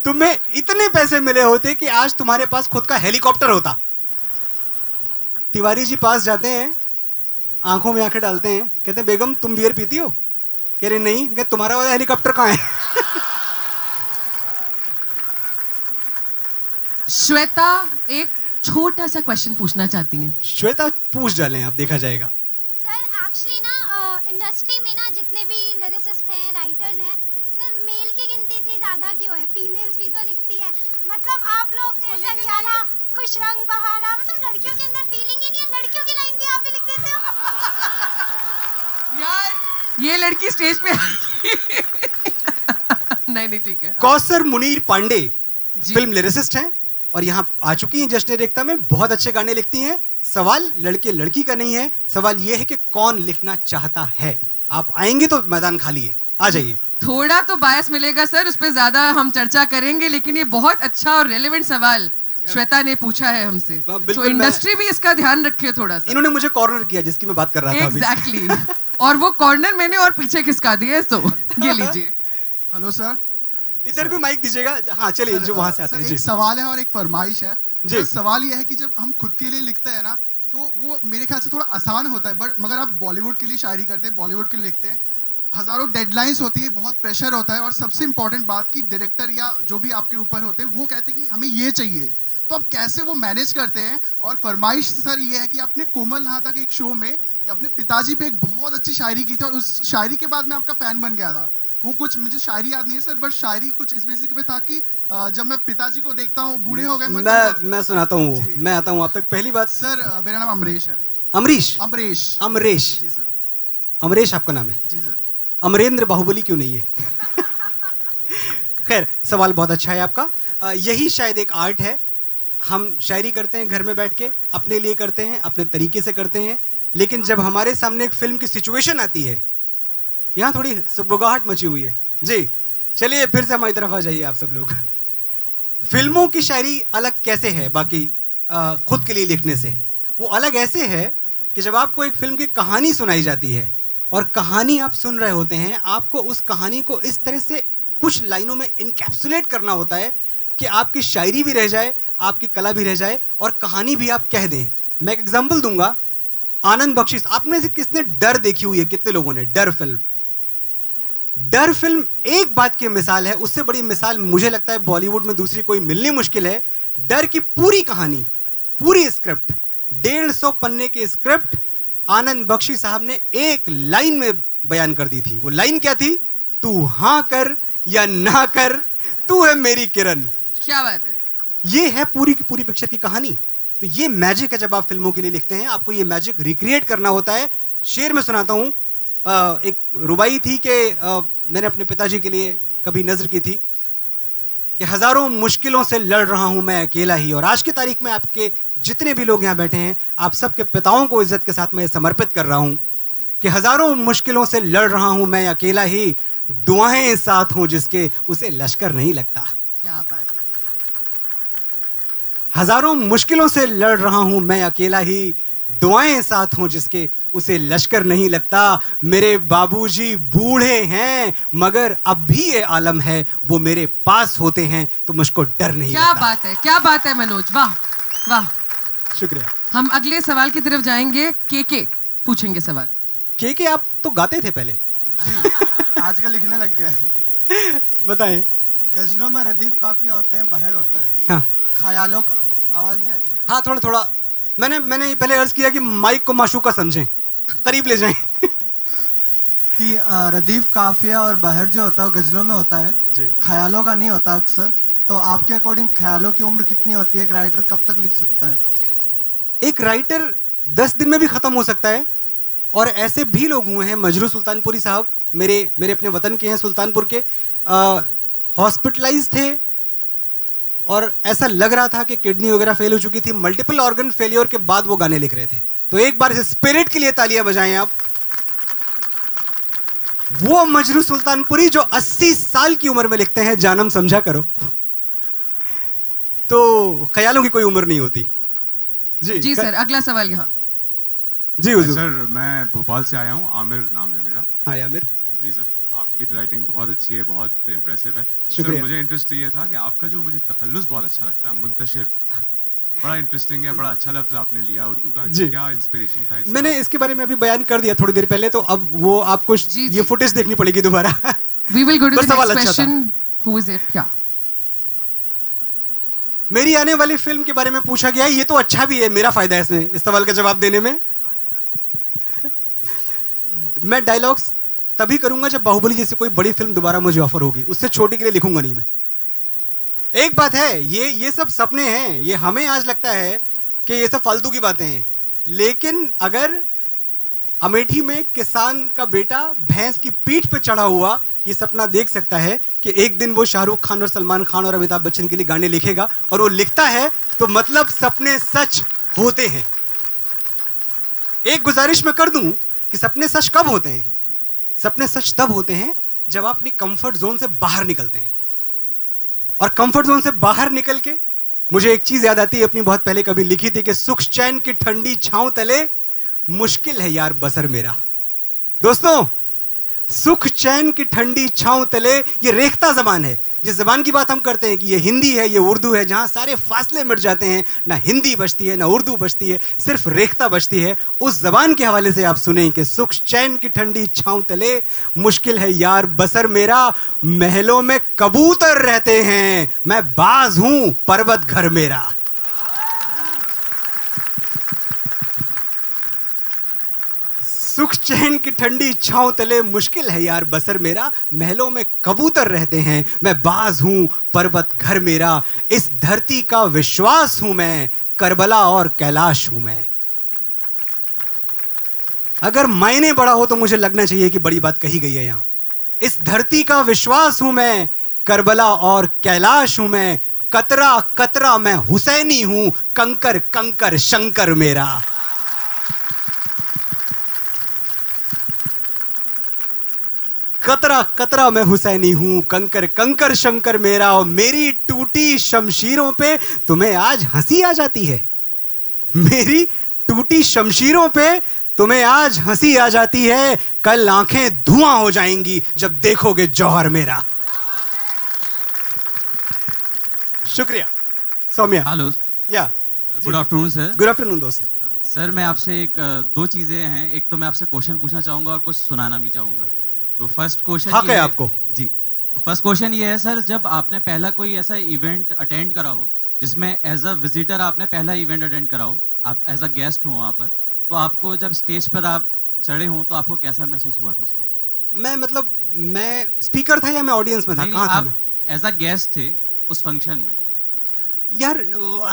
तुम्हें इतने पैसे मिले होते कि आज तुम्हारे पास खुद का हेलीकॉप्टर होता। तिवारी जी पास जाते हैं, आंखों में आंखें डालते हैं, कहते हैं बेगम तुम बियर पीती हो? कह रहे नहीं। कहते तुम्हारा वाला हेलीकॉप्टर कहाँ है? श्वेता एक छोटा सा क्वेश्चन पूछना चाहती हैं। श्वेता पूछ डालें आप, देखा जाएगा। सर एक्चुअली ना इंडस्ट्री में ना जितने भी लिरिसिस्ट हैं, राइटर्स हैं, सर मेल की गिनती इतनी ज़्यादा क्यों है? फीमेल्स भी तो लिखती हैं। मतलब आप लोग तेरे संग यारा, खुश रंग बहारा, मतलब लड़कियों के अंदर फीलिंग ही नहीं है। लड़कियों की लाइन भी आप ही लिख देते हो। यार ये लड़की स्टेज पे नहीं ठीक है। कौसर मुनीर पांडे फिल्म लिरिसिस्ट हैं और यहाँ आ चुकी हैं जश्न एकता में। बहुत अच्छे गाने लिखती हैं। सवाल लड़के लड़की का नहीं है, सवाल ये है कि कौन लिखना चाहता है। आप आएंगे तो मैदान खाली है, आ जाइए। थोड़ा तो बायस मिलेगा सर, उस पर ज्यादा हम चर्चा करेंगे, लेकिन ये बहुत अच्छा और रेलेवेंट सवाल श्वेता ने पूछा है हमसे। तो इंडस्ट्री भी इसका ध्यान रखे थोड़ा सा। इन्होंने मुझे कॉर्नर किया जिसकी मैं बात कर रहा था अभी। एग्जैक्टली। और वो कॉर्नर मैंने और पीछे खिसका दिया है, सो ये लीजिए। हेलो सर, इधर भी माइक दीजिएगा। हाँ चलिए, जो वहां से आते हैं। एक सवाल है और एक फरमाइश है। जी। तो सवाल ये है कि जब हम खुद के लिए लिखते हैं ना, तो वो मेरे ख्याल से थोड़ा आसान होता है, बट मगर आप बॉलीवुड के लिए शायरी करते हैं, बॉलीवुड के लिए लिखते हैं, हज़ारों डेडलाइंस होती है, बहुत प्रेशर होता है, और सबसे इंपॉर्टेंट बात कि डायरेक्टर या जो भी आपके ऊपर होते हैं वो कहते हैं कि हमें ये चाहिए, तो आप कैसे वो मैनेज करते हैं? और फरमाइश सर ये है कि आपने कोमल नहाता के एक शो में अपने पिताजी पे एक बहुत अच्छी शायरी की थी, और उस शायरी के बाद मैं आपका फ़ैन बन गया था। वो कुछ मुझे शायरी याद नहीं है सर, बट शायरी कुछ इस बेसिक पे था कि जब मैं पिताजी को देखता हूँ बूढ़े हो गए, मैं सुनाता हूँ, मैं आता हूँ आप तक। पहली बात सर, मेरा नाम अमरीश है। अमरीश? अमरीश। अमरीश जी सर। अमरीश आपका नाम है? जी सर। अमरेंद्र बाहुबली क्यों नहीं है? खैर, सवाल बहुत अच्छा है आपका। यही शायद एक आर्ट है। हम शायरी करते हैं घर में बैठ के, अपने लिए करते हैं, अपने तरीके से करते हैं, लेकिन जब हमारे सामने एक फिल्म की सिचुएशन आती है, यहाँ थोड़ी सुबगाहट मची हुई है। जी चलिए फिर से हमारी तरफ आ जाइए आप सब लोग। फिल्मों की शायरी अलग कैसे है बाकी खुद के लिए लिखने से? वो अलग ऐसे है कि जब आपको एक फिल्म की कहानी सुनाई जाती है और कहानी आप सुन रहे होते हैं, आपको उस कहानी को इस तरह से कुछ लाइनों में इनकैप्सुलेट करना होता है कि आपकी शायरी भी रह जाए आपकी कला भी रह जाए और कहानी भी आप कह दें। मैं एक एग्जांपल दूंगा, आनंद बख्शी, आपने से किसने डर देखी हुई है? कितने लोगों ने डर फिल्म? डर फिल्म एक बात की मिसाल है, उससे बड़ी मिसाल मुझे लगता है बॉलीवुड में दूसरी कोई मिलनी मुश्किल है। डर की पूरी कहानी, पूरी स्क्रिप्ट, 150 पन्ने की स्क्रिप्ट आनंद बख्शी साहब ने एक लाइन में बयान कर दी थी। वो लाइन क्या थी? तू हां कर या ना कर, तू है मेरी किरण। क्या बात है। ये है पूरी की पूरी पिक्चर की कहानी। तो ये मैजिक है, जब आप फिल्मों के लिए लिखते हैं आपको ये मैजिक रिक्रिएट करना होता है। शेर में सुनाता हूँ, एक रुबाई थी कि मैंने अपने पिताजी के लिए कभी नज़र की थी कि हज़ारों मुश्किलों से लड़ रहा हूँ मैं अकेला ही। और आज की तारीख में आपके जितने भी लोग यहाँ बैठे हैं, आप सबके पिताओं को इज्जत के साथ मैं समर्पित कर रहा हूँ कि हज़ारों मुश्किलों से लड़ रहा हूँ मैं अकेला ही, दुआएं साथ हों जिसके उसे लश्कर नहीं लगता। क्या बात। हज़ारों मुश्किलों से लड़ रहा हूँ मैं अकेला ही, दुआएं साथ हों जिसके उसे लश्कर नहीं लगता। मेरे बाबूजी बूढ़े हैं मगर अब भी ये आलम है, वो मेरे पास होते हैं तो मुझको डर नहीं क्या लगता। बात है, क्या बात है मनोज, वाह वाह। शुक्रिया। हम अगले सवाल की तरफ जाएंगे। के पूछेंगे सवाल। के आप तो गाते थे पहले? आजकल लिखने लग गया। बताएं। गजलों में रदीफ काफिया होते हैं, बहर होता है। हाँ ख्यालों का आवाज नहीं आ रही? हाँ, थोड़ा थोड़ा। मैंने पहले अर्ज किया कि माइक को माशूका समझें, करीब ले जाएं। कि रदीफ काफिया और बहर जो होता है वो गजलों में होता है जी। ख्यालों का नहीं होता अक्सर। तो आपके अकॉर्डिंग ख्यालों की उम्र कितनी होती है? एक राइटर कब तक लिख सकता है? एक राइटर 10 दिन में भी ख़त्म हो सकता है। और ऐसे भी लोग हुए हैं, मजरू सुल्तानपुरी साहब मेरे अपने वतन के हैं, सुल्तानपुर के, हॉस्पिटलाइज थे और ऐसा लग रहा था कि किडनी वगैरह फेल हो चुकी थी, मल्टीपल ऑर्गन फेलियर के बाद वो गाने लिख रहे थे। तो एक बार इस स्पिरिट के लिए तालियां बजाएं आप। वो मजरू सुल्तानपुरी जो 80 साल की उम्र में लिखते हैं, जानम समझा करो। तो ख्यालों की कोई उम्र नहीं होती। जी सर, अगला सवाल यहाँ। जी हुजूर। सर, मैं भोपाल से आया हूँ, आमिर नाम है मेरा। हाँ आमिर जी सर, आपकी राइटिंग बहुत अच्छी है, बहुत इम्प्रेसिव है। शुक्रिया। सर, मुझे इंटरेस्ट ये था कि आपका जो मुझे तखल्लुस बहुत अच्छा लगता है, मुंतशिर, बड़ा इंटरेस्टिंग है, बड़ा अच्छा लफ्ज आपने लिया उर्दू का। जी। क्या इंस्पिरेशन था इसका? मैंने इसके बारे में अभी बयान कर दिया थोड़ी देर पहले, तो अब वो आपको ये फुटेज देखनी पड़ेगी दोबारा। We will go to the सवाल next अच्छा था। question. Who is it? क्या? मेरी आने वाली फिल्म के बारे में पूछा गया है, ये तो अच्छा भी है, मेरा फायदा है इसमें, इस सवाल का जवाब देने में। मैं डायलॉग्स तभी करूंगा जब बाहुबली जैसी कोई बड़ी फिल्म दोबारा मुझे ऑफर होगी, उससे छोटी के लिए लिखूंगा नहीं मैं। एक बात है, ये सब सपने हैं, ये हमें आज लगता है कि ये सब फालतू की बातें हैं, लेकिन अगर अमेठी में किसान का बेटा भैंस की पीठ पे चढ़ा हुआ ये सपना देख सकता है कि एक दिन वो शाहरुख खान और सलमान खान और अमिताभ बच्चन के लिए गाने लिखेगा, और वो लिखता है, तो मतलब सपने सच होते हैं। एक गुजारिश मैं कर दूं कि सपने सच कब होते हैं? सपने सच तब होते हैं जब आप अपनी कंफर्ट जोन से बाहर निकलते हैं। और कंफर्ट जोन से बाहर निकल के मुझे एक चीज याद आती है, अपनी बहुत पहले कभी लिखी थी कि सुख चैन की ठंडी छांव तले मुश्किल है यार बसर मेरा। दोस्तों, सुख चैन की ठंडी छांव तले, ये रेखता जबान है। जिस जबान की बात हम करते हैं कि ये हिंदी है, ये उर्दू है, जहां सारे फासले मिट जाते हैं, ना हिंदी बचती है ना उर्दू बचती है, सिर्फ रेखता बचती है, उस जबान के हवाले से आप सुने कि सुख चैन की ठंडी छांव तले मुश्किल है यार बसर मेरा, महलों में कबूतर रहते हैं, मैं बाज हूं पर्वत घर मेरा। सुख चैन की ठंडी छांव तले मुश्किल है यार बसर मेरा, महलों में कबूतर रहते हैं, मैं बाज हूं पर्वत घर मेरा, इस धरती का विश्वास हूं मैं, करबला और कैलाश हूं मैं। अगर मायने बड़ा हो तो मुझे लगना चाहिए कि बड़ी बात कही गई है यहां। इस धरती का विश्वास हूं मैं, करबला और कैलाश हूं मैं, कतरा कतरा मैं हुसैनी हूं, कंकर कंकर शंकर मेरा। कतरा कतरा मैं हुसैनी हूं, कंकर कंकर शंकर मेरा, और मेरी टूटी शमशीरों पे तुम्हें आज हंसी आ जाती है। मेरी टूटी शमशीरों पे तुम्हें आज हंसी आ जाती है, कल आंखें धुआं हो जाएंगी जब देखोगे जौहर मेरा। शुक्रिया। सौम्या। हेलो, या good afternoon sir. Good afternoon दोस्त। सर मैं आपसे दो चीज़ें हैं, एक तो मैं आपसे क्वेश्चन पूछना चाहूँगा और कुछ सुनाना भी चाहूँगा। तो फर्स्ट क्वेश्चन हक है आपको। जी, फर्स्ट क्वेश्चन ये है सर, जब आपने पहला कोई ऐसा इवेंट अटेंड करा हो जिसमें एज अ विजिटर आपने पहला इवेंट अटेंड करा हो, आप एज अ गेस्ट हो वहाँ पर, तो आपको जब स्टेज पर आप चढ़े हों तो आपको कैसा महसूस हुआ था उस पर? मैं स्पीकर था या मैं ऑडियंस में था? कहाँ था मैं? एज अ गेस्ट थे उस फंक्शन में। यार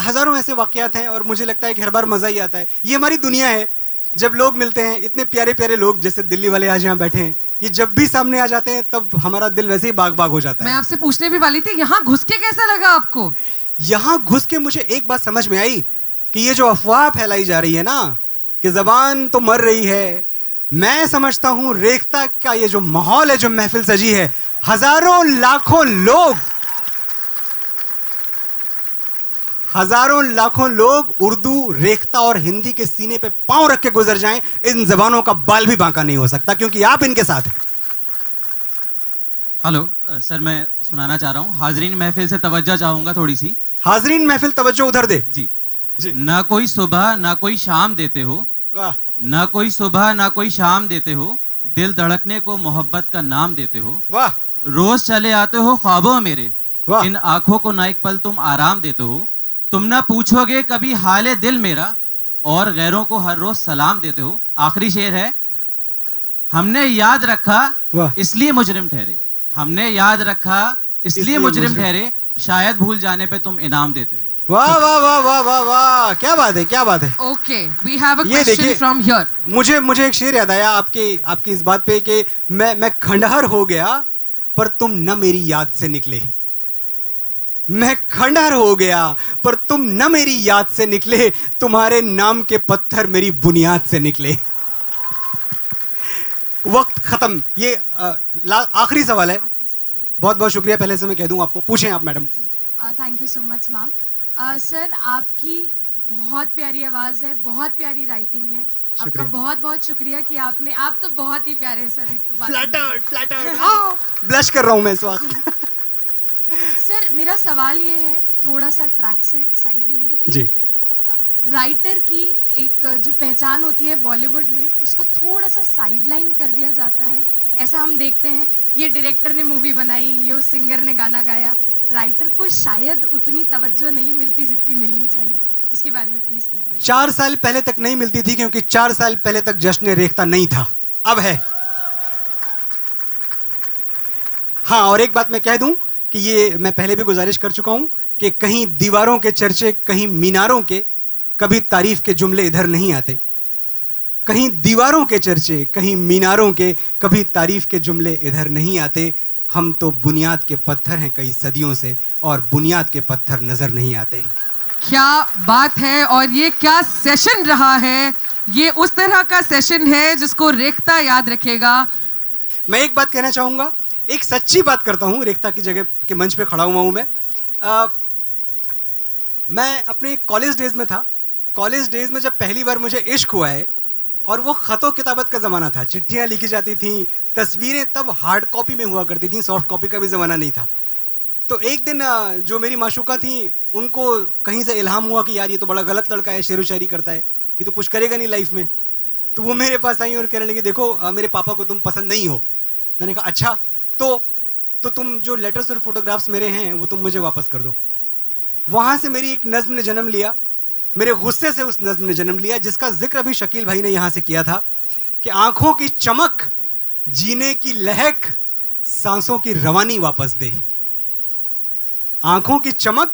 हजारों ऐसे वाकयात हैं और मुझे लगता है कि हर बार मज़ा ही आता है। ये हमारी दुनिया है, जब लोग मिलते हैं, इतने प्यारे प्यारे लोग जैसे दिल्ली वाले आज यहाँ बैठे हैं, ये जब भी सामने आ जाते हैं तब हमारा दिल वैसे ही बाग बाग हो जाता है। मैं आपसे पूछने भी वाली थी, यहाँ घुस के कैसा लगा आपको? यहाँ घुस के मुझे एक बात समझ में आई कि ये जो अफवाह फैलाई जा रही है ना कि जबान तो मर रही है, मैं समझता हूँ रेख्ता का ये जो माहौल है, जो महफिल सजी है, हजारों लाखों लोग उर्दू, रेख्ता और हिंदी के सीने पे पांव रख के गुजर जाएं, इन जबानों का बाल भी बांका नहीं हो सकता क्योंकि आप इनके साथ हैं। हेलो सर, मैं सुनाना चाह रहा हूँ, हाजरीन महफिल से तवज्जो चाहूँगा थोड़ी सी। हाजरीन महफिल तवज्जो उधर दे। जी जी। ना कोई सुबह ना कोई शाम देते हो, वाह। ना कोई सुबह ना कोई शाम देते हो, दिल धड़कने को मोहब्बत का नाम देते हो, वाह। रोज चले आते हो ख्वाबों मेरे, वाह। इन आंखों को ना एक पल तुम आराम देते हो, तुम ना पूछोगे कभी हाले दिल मेरा, और गैरों को हर रोज सलाम देते हो। आखिरी शेर है, हमने याद रखा इसलिए मुजरिम ठहरे, हमने याद रखा इसलिए मुजरिम ठहरे, शायद भूल जाने पे तुम इनाम देते हो। वाह वाह वाह वाह वाह वाह, क्या बात है, क्या बात है। Okay, we have a question from here. मुझे एक शेर याद आया आपकी इस बात पे कि मैं खंडहर हो गया पर तुम न मेरी याद से निकले। मैं खंडहर हो गया पर तुम न मेरी याद से निकले, तुम्हारे नाम के पत्थर मेरी बुनियाद से निकले। वक्त खत्म। ये आखिरी सवाल है। बहुत बहुत शुक्रिया पहले से मैं कह दूं आपको। पूछें आप madam. Thank you so much ma'am. Sir आपकी बहुत प्यारी आवाज़ है, बहुत प्यारी राइटिंग है, आपका बहुत बहुत शुक्रिया कि आप तो बहुत ही प्यारे हैं सर। फ्लैटर्ड ब्लश कर रहा हूं मैं इस वक्त। सर मेरा सवाल ये है, थोड़ा सा ट्रैक से साइड में है कि जी, राइटर की एक जो पहचान होती है बॉलीवुड में, उसको थोड़ा सा साइडलाइन कर दिया जाता है। ऐसा हम देखते हैं, ये डायरेक्टर ने मूवी बनाई, ये उस सिंगर ने गाना गाया, राइटर को शायद उतनी तवज्जो नहीं मिलती जितनी मिलनी चाहिए। उसके बारे में प्लीज कुछ बोलिए। 4 साल पहले तक नहीं मिलती थी क्योंकि 4 साल पहले तक जश्न रेख्ता नहीं था, अब है। हाँ, और एक बात मैं कह दूं कि ये मैं पहले भी गुजारिश कर चुका हूं कि कहीं दीवारों के चर्चे, कहीं मीनारों के, कभी तारीफ के जुमले इधर नहीं आते। कहीं दीवारों के चर्चे, कहीं मीनारों के, कभी तारीफ के जुमले इधर नहीं आते। हम तो बुनियाद के पत्थर हैं कई सदियों से, और बुनियाद के पत्थर नजर नहीं आते। क्या बात है। और ये क्या सेशन रहा है, ये उस तरह का सेशन है जिसको रेख्ता याद रखेगा। मैं एक बात कहना चाहूँगा, एक सच्ची बात करता हूँ। रेख्ता की जगह के मंच पे खड़ा हुआ हूँ मैं अपने कॉलेज डेज में था। कॉलेज डेज में जब पहली बार मुझे इश्क हुआ है, और वो ख़तों किताबत का ज़माना था, चिट्ठियाँ लिखी जाती थीं, तस्वीरें तब हार्ड कॉपी में हुआ करती थीं, सॉफ्ट कॉपी का भी ज़माना नहीं था। तो एक दिन जो मेरी माशूका थी, उनको कहीं से इल्हाम हुआ कि यार ये तो बड़ा गलत लड़का है, शेर व शायरी करता है, ये तो कुछ करेगा नहीं लाइफ में। तो वो मेरे पास आई और कहने लगी, देखो मेरे पापा को तुम पसंद नहीं हो। मैंने कहा अच्छा, तो तुम जो लेटर्स और फोटोग्राफ्स मेरे हैं वो तुम मुझे वापस कर दो। वहाँ से मेरी एक नज़्म ने जन्म लिया, मेरे गुस्से से उस नज़्म ने जन्म लिया, जिसका जिक्र अभी शकील भाई ने यहाँ से किया था कि आँखों की चमक, जीने की लहक, सांसों की रवानी वापस दे। आँखों की चमक,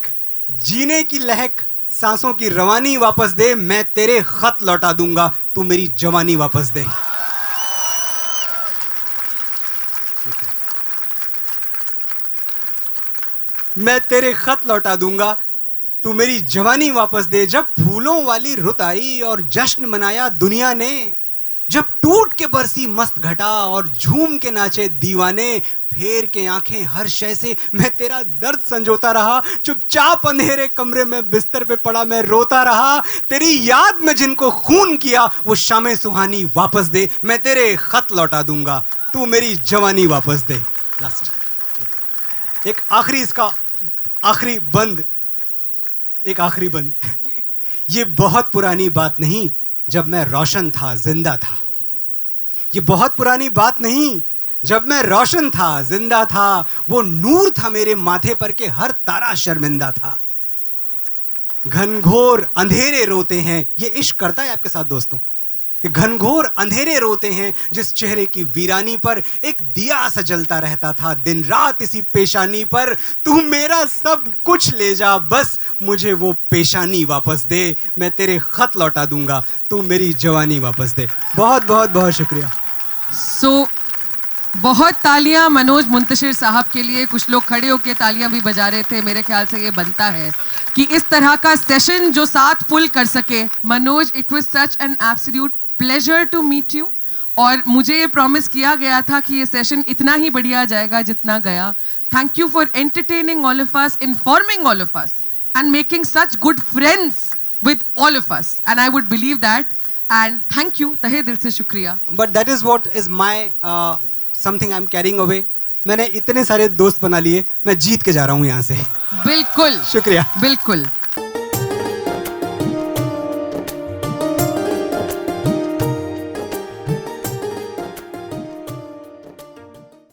जीने की लहक, सांसों की रवानी वापस दे। मैं तेरे खत लौटा दूंगा, तू मेरी जवानी वापस दे। मैं तेरे खत लौटा दूंगा, तू मेरी जवानी वापस दे। जब फूलों वाली रुत आई और जश्न मनाया दुनिया ने, जब टूट के बरसी मस्त घटा और झूम के नाचे दीवाने, फेर के आंखें हर शय से मैं तेरा दर्द संजोता रहा। चुपचाप अंधेरे कमरे में बिस्तर पे पड़ा मैं रोता रहा। तेरी याद में जिनको खून किया वो शामें सुहानी वापस दे। मैं तेरे खत लौटा दूंगा, तू मेरी जवानी वापस दे। लास्ट एक आखिरी, इसका आखिरी बंद एक आखिरी बंद। ये बहुत पुरानी बात नहीं जब मैं रोशन था, जिंदा था। ये बहुत पुरानी बात नहीं जब मैं रोशन था, जिंदा था। वो नूर था मेरे माथे पर के हर तारा शर्मिंदा था। घनघोर अंधेरे रोते हैं, ये इश्क करता है आपके साथ दोस्तों, कि घनघोर अंधेरे रोते हैं जिस चेहरे की वीरानी पर एक दिया सा जलता रहता था दिन रात इसी पेशानी पर। तू मेरा सब कुछ ले जा, बस मुझे वो पेशानी वापस दे। मैं तेरे खत लौटा दूंगा, तू मेरी जवानी वापस दे। बहुत बहुत बहुत शुक्रिया। बहुत तालियां मनोज मुंतशिर साहब के लिए। कुछ लोग खड़े होकर तालियां भी बजा रहे थे। मेरे ख्याल से ये बनता है कि इस तरह का सेशन जो साथ पुल कर सके। Manoj, it was such an absolute pleasure to meet you. और मुझे ये प्रॉमिस किया गया था कि ये सेशन इतना ही बढ़िया जाएगा जितना गया। Thank you for entertaining all of us, informing all of us and making such good friends with all of us, and I would believe that. And thank you, तहे दिल से शुक्रिया। But that is what is my something I am carrying away. मैंने इतने सारे दोस्त बना लिए, मैं जीत के जा रहा हूँ यहाँ से। बिल्कुल शुक्रिया। बिल्कुल।